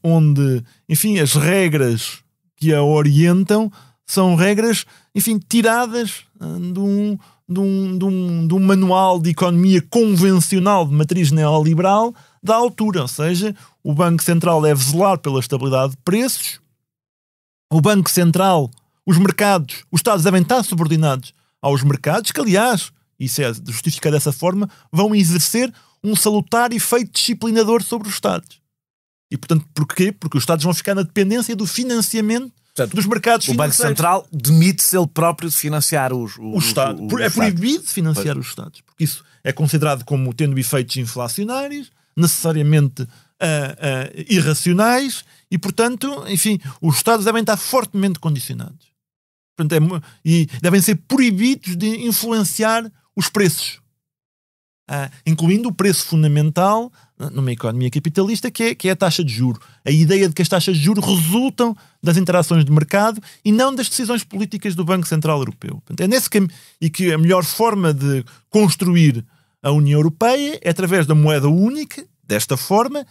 onde, enfim, as regras que a orientam são regras, enfim, tiradas de um manual de economia convencional de matriz neoliberal da altura. Ou seja, o Banco Central deve zelar pela estabilidade de preços, o Banco Central, os mercados, os Estados devem estar subordinados aos mercados, que, aliás, isso é justificado dessa forma, vão exercer um salutar efeito disciplinador sobre os Estados. E, portanto, porquê? Porque os Estados vão ficar na dependência do financiamento, portanto, dos mercados financeiros. O Banco Central demite-se ele próprio de financiar os Estados. É proibido de financiar os Estados, porque isso é considerado como tendo efeitos inflacionários, necessariamente irracionais, e, portanto, enfim, os Estados devem estar fortemente condicionados. Portanto, e devem ser proibidos de influenciar os preços, incluindo o preço fundamental numa economia capitalista, que é a taxa de juros. A ideia de que as taxas de juros resultam das interações de mercado e não das decisões políticas do Banco Central Europeu. Portanto, é nesse caminho, e que a melhor forma de construir a União Europeia é através da moeda única, desta forma,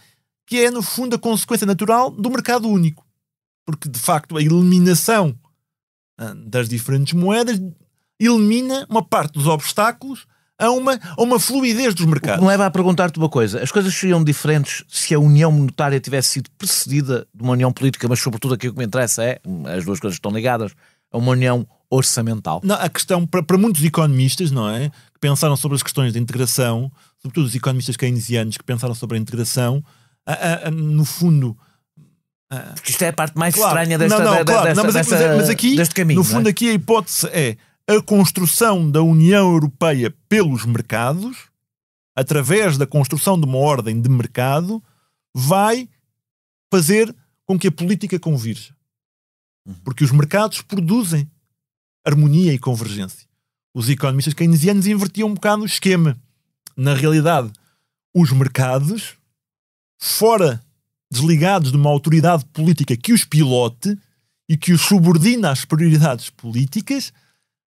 que é, no fundo, a consequência natural do mercado único. Porque, de facto, a eliminação das diferentes moedas elimina uma parte dos obstáculos a uma fluidez dos mercados. Me leva a perguntar-te uma coisa. As coisas seriam diferentes se a União Monetária tivesse sido precedida de uma União Política, mas sobretudo aquilo que me interessa é, as duas coisas estão ligadas, a uma União Orçamental. Não, a questão, para muitos economistas, não é, que pensaram sobre as questões de integração, sobretudo os economistas keynesianos que pensaram sobre a integração, no fundo... Porque isto é a parte mais estranha deste caminho. No fundo, aqui a hipótese é a construção da União Europeia pelos mercados, através da construção de uma ordem de mercado, vai fazer com que a política convirja. Porque os mercados produzem harmonia e convergência. Os economistas keynesianos invertiam um bocado o esquema. Na realidade, os mercados, fora desligados de uma autoridade política que os pilote e que os subordina às prioridades políticas,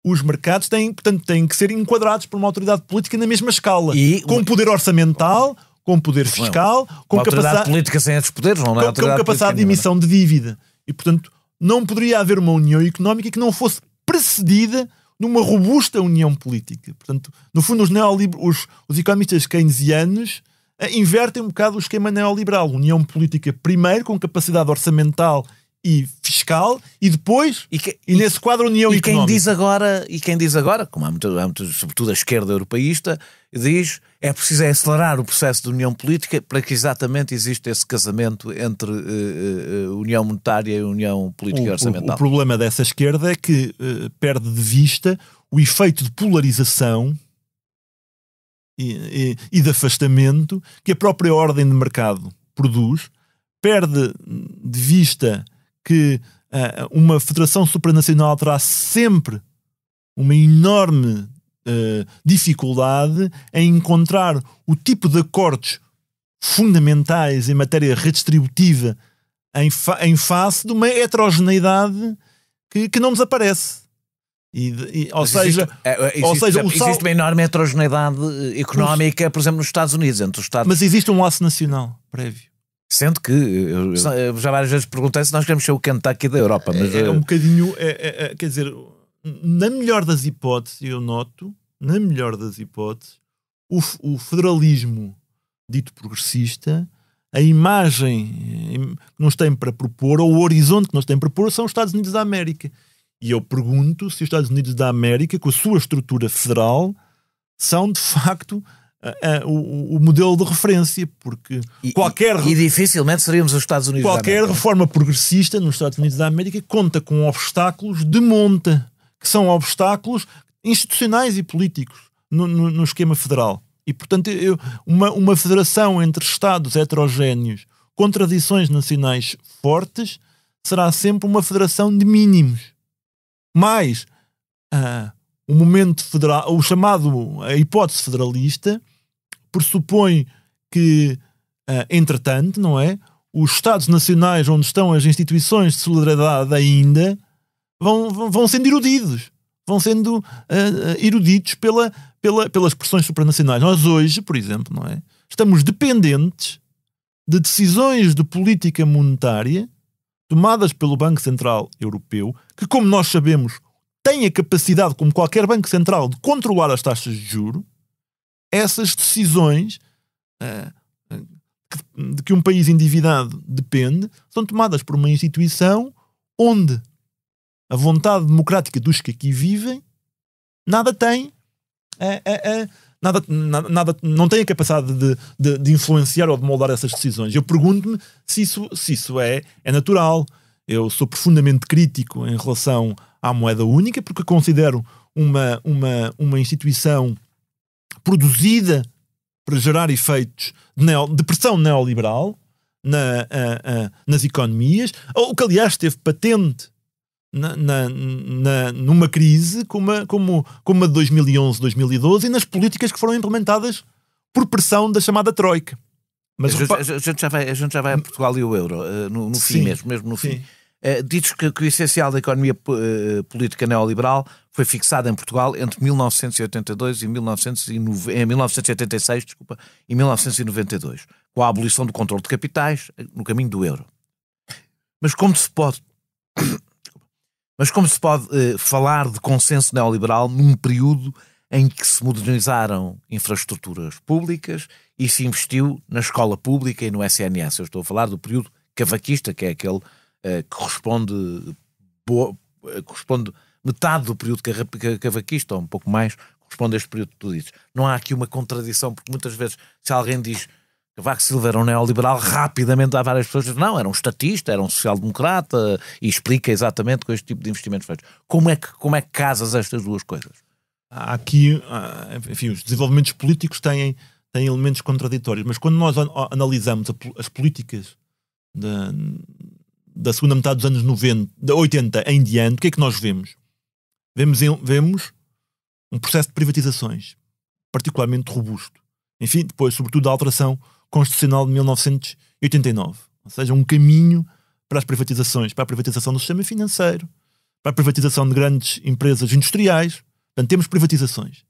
os mercados têm que ser enquadrados por uma autoridade política na mesma escala. Com poder orçamental, com poder fiscal, com capacidade política sem esses poderes, não é? Com capacidade de emissão de dívida. E, portanto, não poderia haver uma união económica que não fosse precedida de uma robusta união política. Portanto, no fundo, os economistas keynesianos invertem um bocado o esquema neoliberal. União política primeiro, com capacidade orçamental e fiscal, e depois, e nesse quadro, união económica. Quem diz agora, como há muito, sobretudo a esquerda europeísta, diz é preciso acelerar o processo de união política para que exatamente exista esse casamento entre união monetária e união política e orçamental. O problema dessa esquerda é que perde de vista o efeito de polarização e de afastamento que a própria ordem de mercado produz, perde de vista que uma federação supranacional terá sempre uma enorme dificuldade em encontrar o tipo de acordos fundamentais em matéria redistributiva em face de uma heterogeneidade que não desaparece. Existe uma enorme heterogeneidade económica, por exemplo, nos Estados Unidos, entre os Estados. Mas existe um laço nacional prévio. Sendo que, eu já várias vezes perguntei se nós queremos ser o Kentucky da Europa. Mas é um bocadinho, quer dizer, na melhor das hipóteses, eu noto, na melhor das hipóteses, o federalismo dito progressista, a imagem que nos tem para propor, ou o horizonte que nos tem para propor, são os Estados Unidos da América. E eu pergunto se os Estados Unidos da América, com a sua estrutura federal, são de facto o modelo de referência, porque e dificilmente seríamos os Estados Unidos da América. Qualquer reforma progressista nos Estados Unidos da América conta com obstáculos de monta, que são obstáculos institucionais e políticos no esquema federal. E, portanto, uma federação entre Estados heterogéneos com tradições nacionais fortes será sempre uma federação de mínimos. Mas o momento federal, a hipótese federalista, pressupõe que entretanto, não é? Os Estados nacionais onde estão as instituições de solidariedade ainda vão sendo erudidos. Vão sendo erudidos pelas pressões supranacionais. Nós hoje, por exemplo, não é? Estamos dependentes de decisões de política monetária tomadas pelo Banco Central Europeu, que, como nós sabemos, tem a capacidade, como qualquer Banco Central, de controlar as taxas de juros. Essas decisões de que um país endividado depende são tomadas por uma instituição onde a vontade democrática dos que aqui vivem nada tem, não tem a capacidade de influenciar ou de moldar essas decisões. Eu pergunto-me se isso é natural. Eu sou profundamente crítico em relação à moeda única, porque considero uma instituição produzida para gerar efeitos de pressão neoliberal nas economias, o que aliás esteve patente numa crise como a de 2011, 2012 e nas políticas que foram implementadas por pressão da chamada Troika. Mas a gente já vai a Portugal e o euro, no fim mesmo no fim. Diz que o essencial da economia política neoliberal foi fixado em Portugal entre 1982 e 1986 e 1992, com a abolição do controle de capitais no caminho do euro. Mas como se pode falar de consenso neoliberal num período em que se modernizaram infraestruturas públicas e se investiu na escola pública e no SNS? Eu estou a falar do período cavaquista, que é aquele que corresponde metade do período cavaquista, ou um pouco mais, corresponde a este período que tu dizes. Não há aqui uma contradição, porque muitas vezes, se alguém diz Cavaco Silva era um neoliberal, rapidamente há várias pessoas que dizem, não, era um estatista, era um social-democrata, e explica exatamente com este tipo de investimentos feitos. Como é que casas estas duas coisas? Há aqui, enfim, os desenvolvimentos políticos têm elementos contraditórios, mas quando nós analisamos as políticas da segunda metade dos anos 80 em diante, o que é que nós vemos? Vemos um processo de privatizações particularmente robusto. Enfim, depois, sobretudo, da alteração constitucional de 1989. Ou seja, um caminho para as privatizações, para a privatização do sistema financeiro, para a privatização de grandes empresas industriais. Portanto, temos privatizações.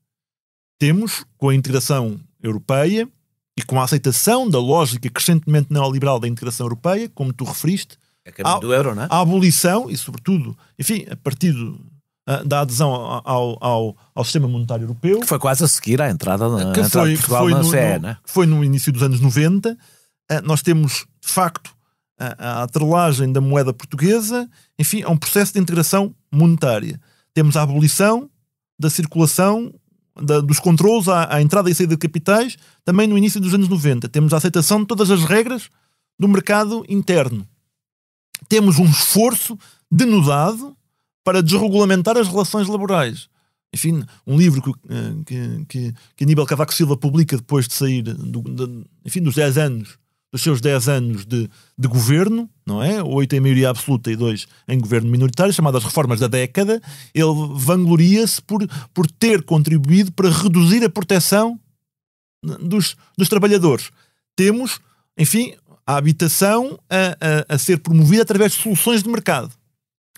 Temos, com a integração europeia e com a aceitação da lógica crescentemente neoliberal da integração europeia, como tu referiste, é caminho do euro, não é? A abolição e, sobretudo, enfim, a partir da adesão ao sistema monetário europeu. Que foi quase a seguir à entrada de Portugal na CE, não é? Que foi no início dos anos 90. Nós temos, de facto, a atrelagem da moeda portuguesa, enfim, é um processo de integração monetária. Temos a abolição da circulação dos controlos à entrada e saída de capitais, também no início dos anos 90. Temos a aceitação de todas as regras do mercado interno. Temos um esforço denodado para desregulamentar as relações laborais. Enfim, um livro que Aníbal Cavaco Silva publica depois de sair dos 10 anos, dos seus 10 anos de governo, não é? 8 em maioria absoluta e 2 em governo minoritário, chamadas reformas da década. Ele vangloria-se por ter contribuído para reduzir a proteção dos trabalhadores. Temos, enfim, a habitação a ser promovida através de soluções de mercado.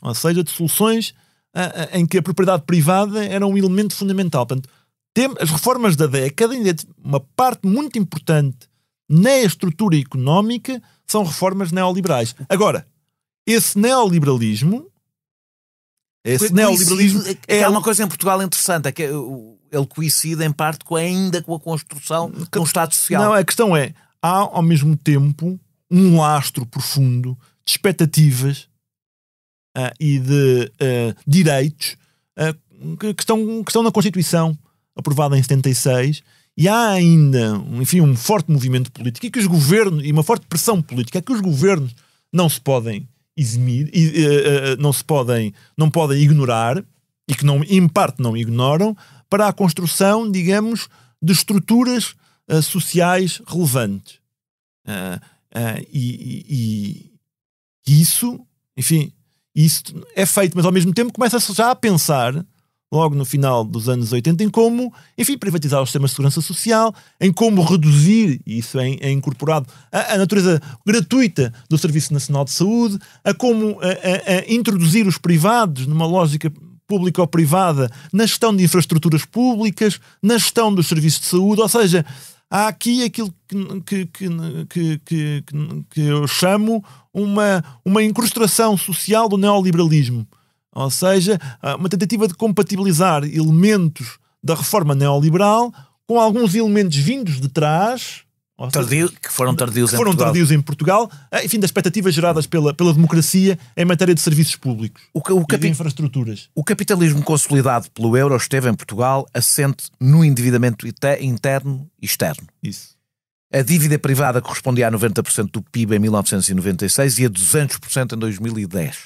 Ou seja, de soluções em que a propriedade privada era um elemento fundamental. Portanto, as reformas da década, uma parte muito importante na estrutura económica, são reformas neoliberais. Esse neoliberalismo é uma coisa em Portugal interessante, é que ele coincide em parte com a construção de um Estado social. Não, a questão é, há ao mesmo tempo um lastro profundo de expectativas e de direitos que estão na Constituição aprovada em 76, e há ainda, enfim, um forte movimento político e que os governos, e uma forte pressão política, que os governos não se podem eximir, não podem ignorar, e que em parte não ignoram, para a construção, digamos, de estruturas sociais relevantes. E isso, enfim, isso é feito, mas ao mesmo tempo começa-se já a pensar logo no final dos anos 80, em como, enfim, privatizar o sistema de segurança social, em como reduzir, e isso é incorporado, a natureza gratuita do Serviço Nacional de Saúde, a como introduzir os privados numa lógica pública ou privada na gestão de infraestruturas públicas, na gestão dos serviços de saúde. Ou seja, há aqui aquilo que eu chamo uma incrustação social do neoliberalismo. Ou seja, uma tentativa de compatibilizar elementos da reforma neoliberal com alguns elementos vindos de trás, que foram tardios em Portugal, enfim, das expectativas geradas pela democracia em matéria de serviços públicos e de infraestruturas. O capitalismo consolidado pelo euro esteve em Portugal assente no endividamento interno e externo. Isso. A dívida privada correspondia a 90% do PIB em 1996 e a 200% em 2010.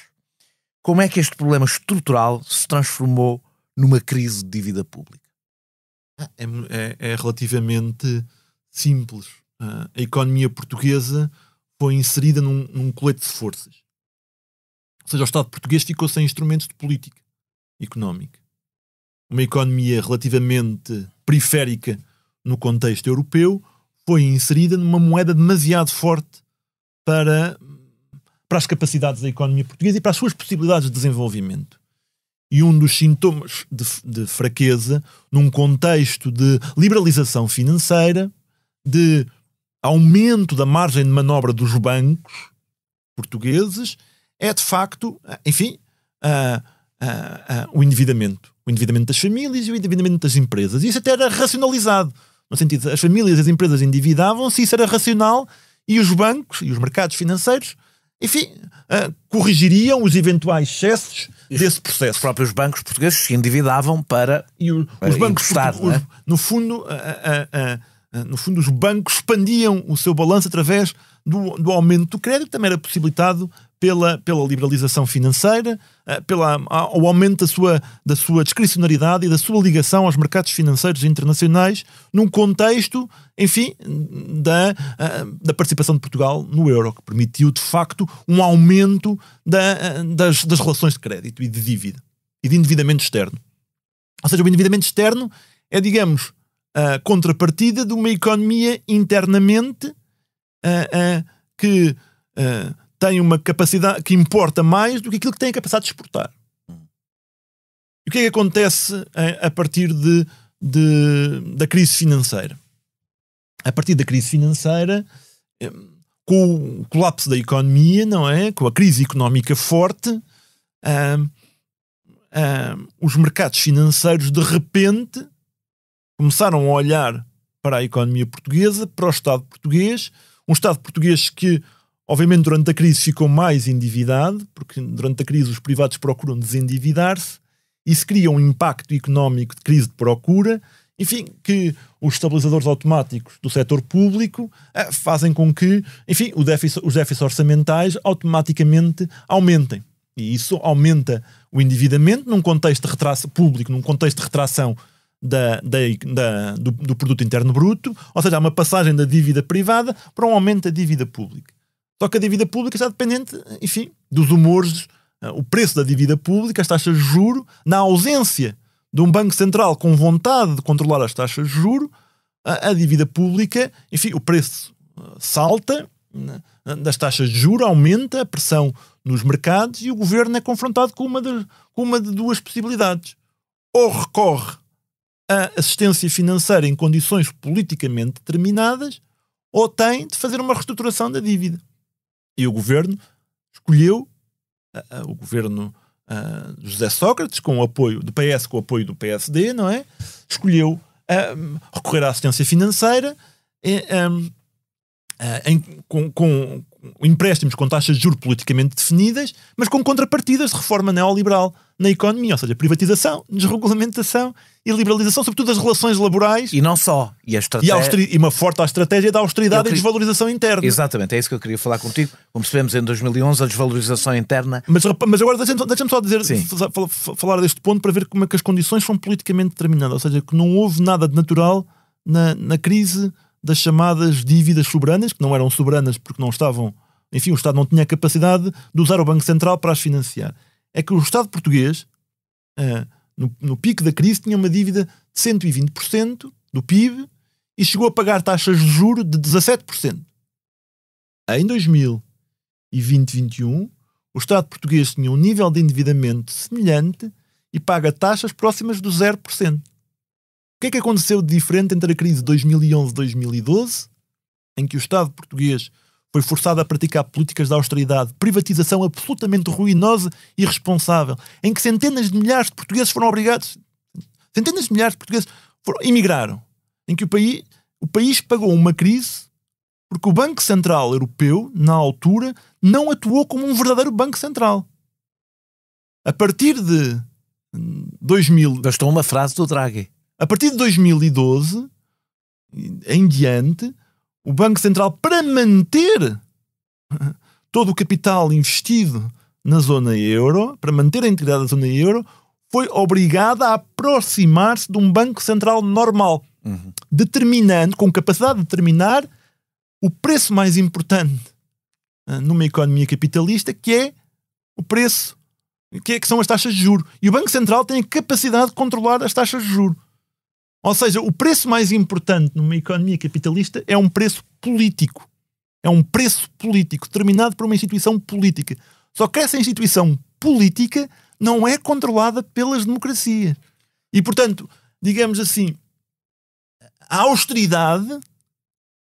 Como é que este problema estrutural se transformou numa crise de dívida pública? É relativamente simples. A economia portuguesa foi inserida num colete de forças. Ou seja, o Estado português ficou sem instrumentos de política económica. Uma economia relativamente periférica no contexto europeu foi inserida numa moeda demasiado forte para as capacidades da economia portuguesa e para as suas possibilidades de desenvolvimento. E um dos sintomas de fraqueza, num contexto de liberalização financeira, de aumento da margem de manobra dos bancos portugueses, é de facto, enfim, o endividamento. O endividamento das famílias e o endividamento das empresas. E isso até era racionalizado. No sentido, as famílias e as empresas endividavam-se, isso era racional, e os bancos e os mercados financeiros, enfim, corrigiriam os eventuais excessos desse processo. Os próprios bancos portugueses se endividavam para os bancos no fundo, os bancos expandiam o seu balanço através do aumento do crédito, que também era possibilitado pela liberalização financeira, ao aumento da sua discricionariedade e da sua ligação aos mercados financeiros internacionais, num contexto, enfim, da participação de Portugal no euro, que permitiu, de facto, um aumento das relações de crédito e de dívida e de endividamento externo. Ou seja, o endividamento externo é, digamos, a contrapartida de uma economia internamente que tem uma capacidade que importa mais do que aquilo que tem a capacidade de exportar. E o que é que acontece a partir da crise financeira? A partir da crise financeira, com o colapso da economia, não é? Com a crise económica forte, os mercados financeiros de repente começaram a olhar para a economia portuguesa, para o Estado português, um Estado português que, obviamente, durante a crise ficou mais endividado, porque durante a crise os privados procuram desendividar-se, e se cria um impacto económico de crise de procura, enfim, que os estabilizadores automáticos do setor público fazem com que, enfim, os déficits orçamentais automaticamente aumentem. E isso aumenta o endividamento num contexto de retração público, num contexto de retração do produto interno bruto, ou seja, há uma passagem da dívida privada para um aumento da dívida pública. Só que a dívida pública está dependente, enfim, dos humores, o preço da dívida pública, as taxas de juro, na ausência de um Banco Central com vontade de controlar as taxas de juro, a dívida pública, enfim, o preço salta das taxas de juro, aumenta a pressão nos mercados e o governo é confrontado com uma de duas possibilidades. Ou recorre a assistência financeira em condições politicamente determinadas, ou tem de fazer uma reestruturação da dívida. E o governo escolheu, o governo José Sócrates, com o apoio do PS, com o apoio do PSD, não é? Escolheu recorrer à assistência financeira com empréstimos com taxas de juros politicamente definidas, mas com contrapartidas de reforma neoliberal na economia, ou seja, privatização, desregulamentação e liberalização, sobretudo das relações laborais. E não só. E uma forte estratégia da austeridade e desvalorização interna. Exatamente, é isso que eu queria falar contigo. Como percebemos em 2011, a desvalorização interna... Mas agora deixa-me só dizer, falar deste ponto para ver como é que as condições são politicamente determinadas, ou seja, que não houve nada de natural na crise das chamadas dívidas soberanas, que não eram soberanas porque não estavam... Enfim, o Estado não tinha a capacidade de usar o Banco Central para as financiar. É que o Estado português, no pico da crise, tinha uma dívida de 120% do PIB e chegou a pagar taxas de juros de 17%. Em 2020-21, o Estado português tinha um nível de endividamento semelhante e paga taxas próximas do 0%. O que é que aconteceu de diferente entre a crise de 2011-2012, em que o Estado português foi forçado a praticar políticas de austeridade, privatização absolutamente ruinosa e irresponsável, em que centenas de milhares de portugueses foram obrigados, emigraram, em que o país pagou uma crise porque o Banco Central Europeu, na altura, não atuou como um verdadeiro Banco Central. A partir de 2000... Bastou uma frase do Draghi. A partir de 2012, em diante, o Banco Central, para manter todo o capital investido na zona euro, para manter a integridade da zona euro, foi obrigado a aproximar-se de um Banco Central normal, determinando, com capacidade de determinar o preço mais importante numa economia capitalista, que é o preço, que são as taxas de juros. E o Banco Central tem a capacidade de controlar as taxas de juros. Ou seja, o preço mais importante numa economia capitalista é um preço político. É um preço político, determinado por uma instituição política. Só que essa instituição política não é controlada pelas democracias. E, portanto, digamos assim, a austeridade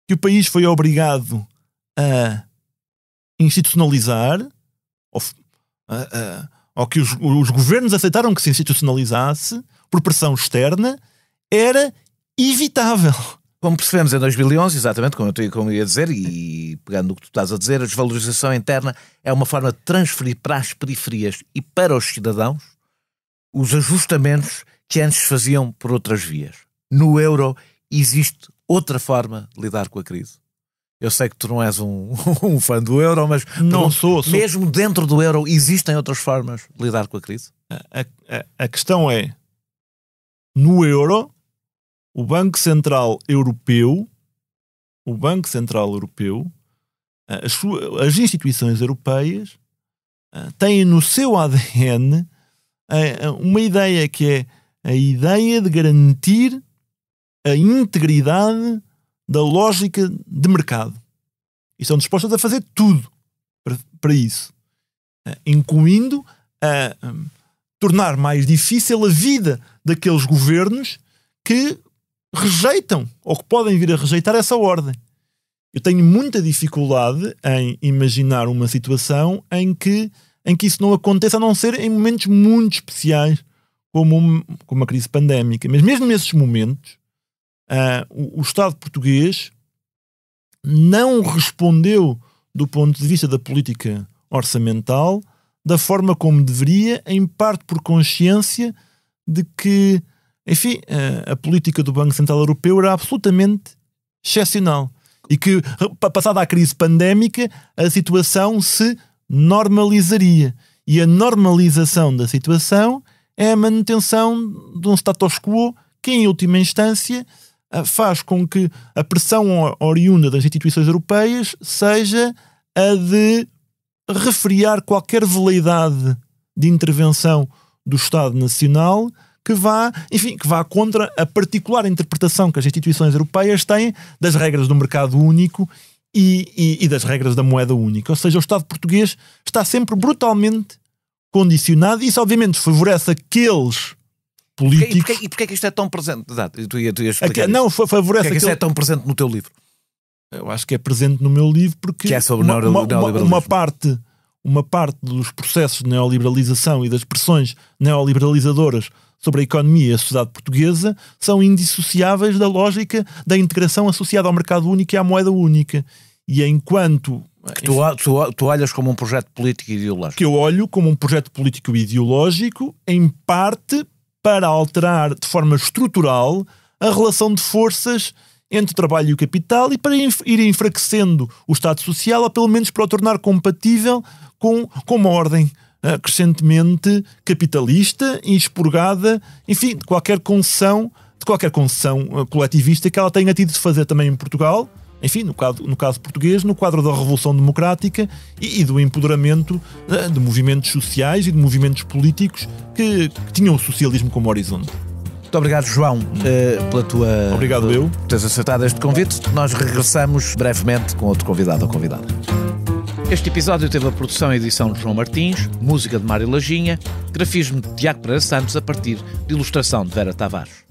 que o país foi obrigado a institucionalizar, ou que os governos aceitaram que se institucionalizasse por pressão externa, era evitável. Como percebemos em 2011, exatamente como eu ia dizer, e pegando no que tu estás a dizer, a desvalorização interna é uma forma de transferir para as periferias e para os cidadãos os ajustamentos que antes faziam por outras vias. No euro existe outra forma de lidar com a crise. Eu sei que tu não és um fã do euro, mas não sou. Mesmo dentro do euro existem outras formas de lidar com a crise? A questão é, no euro, o Banco Central Europeu, as instituições europeias têm no seu ADN uma ideia que é a ideia de garantir a integridade da lógica de mercado. E são dispostas a fazer tudo para isso, incluindo a tornar mais difícil a vida daqueles governos que rejeitam, ou que podem vir a rejeitar essa ordem. Eu tenho muita dificuldade em imaginar uma situação em que isso não aconteça, a não ser em momentos muito especiais, como a crise pandémica. Mas mesmo nesses momentos, o Estado português não respondeu, do ponto de vista da política orçamental, da forma como deveria, em parte por consciência de que, enfim, a política do Banco Central Europeu era absolutamente excepcional e que, passada a crise pandémica, a situação se normalizaria. E a normalização da situação é a manutenção de um status quo que, em última instância, faz com que a pressão oriunda das instituições europeias seja a de refriar qualquer veleidade de intervenção do Estado Nacional que vá contra a particular interpretação que as instituições europeias têm das regras do mercado único e das regras da moeda única. Ou seja, o Estado português está sempre brutalmente condicionado e isso obviamente favorece aqueles políticos... E porquê é que isto é tão presente? Tu ias explicar não, favorece porquê é que isto é tão presente no teu livro? Eu acho que é presente no meu livro porque... Que é sobre neoliberalismo. Uma parte dos processos de neoliberalização e das pressões neoliberalizadoras sobre a economia e a sociedade portuguesa são indissociáveis da lógica da integração associada ao mercado único e à moeda única. E enquanto... Tu olhas como um projeto político e ideológico. Que eu olho como um projeto político e ideológico, em parte para alterar de forma estrutural a relação de forças entre o trabalho e o capital e para ir enfraquecendo o Estado Social, ou pelo menos para o tornar compatível com uma ordem crescentemente capitalista e expurgada, enfim, de qualquer concessão coletivista que ela tenha tido de fazer também em Portugal, enfim, no caso português, no quadro da Revolução Democrática e do empoderamento de movimentos sociais e de movimentos políticos que tinham o socialismo como horizonte. Muito obrigado, João, pela tua... Obrigado eu. Por teres aceitado este convite. Nós regressamos brevemente com outro convidado ou convidada. Este episódio teve a produção e edição de João Martins, música de Mário Lajinha, grafismo de Tiago Pereira Santos a partir de ilustração de Vera Tavares.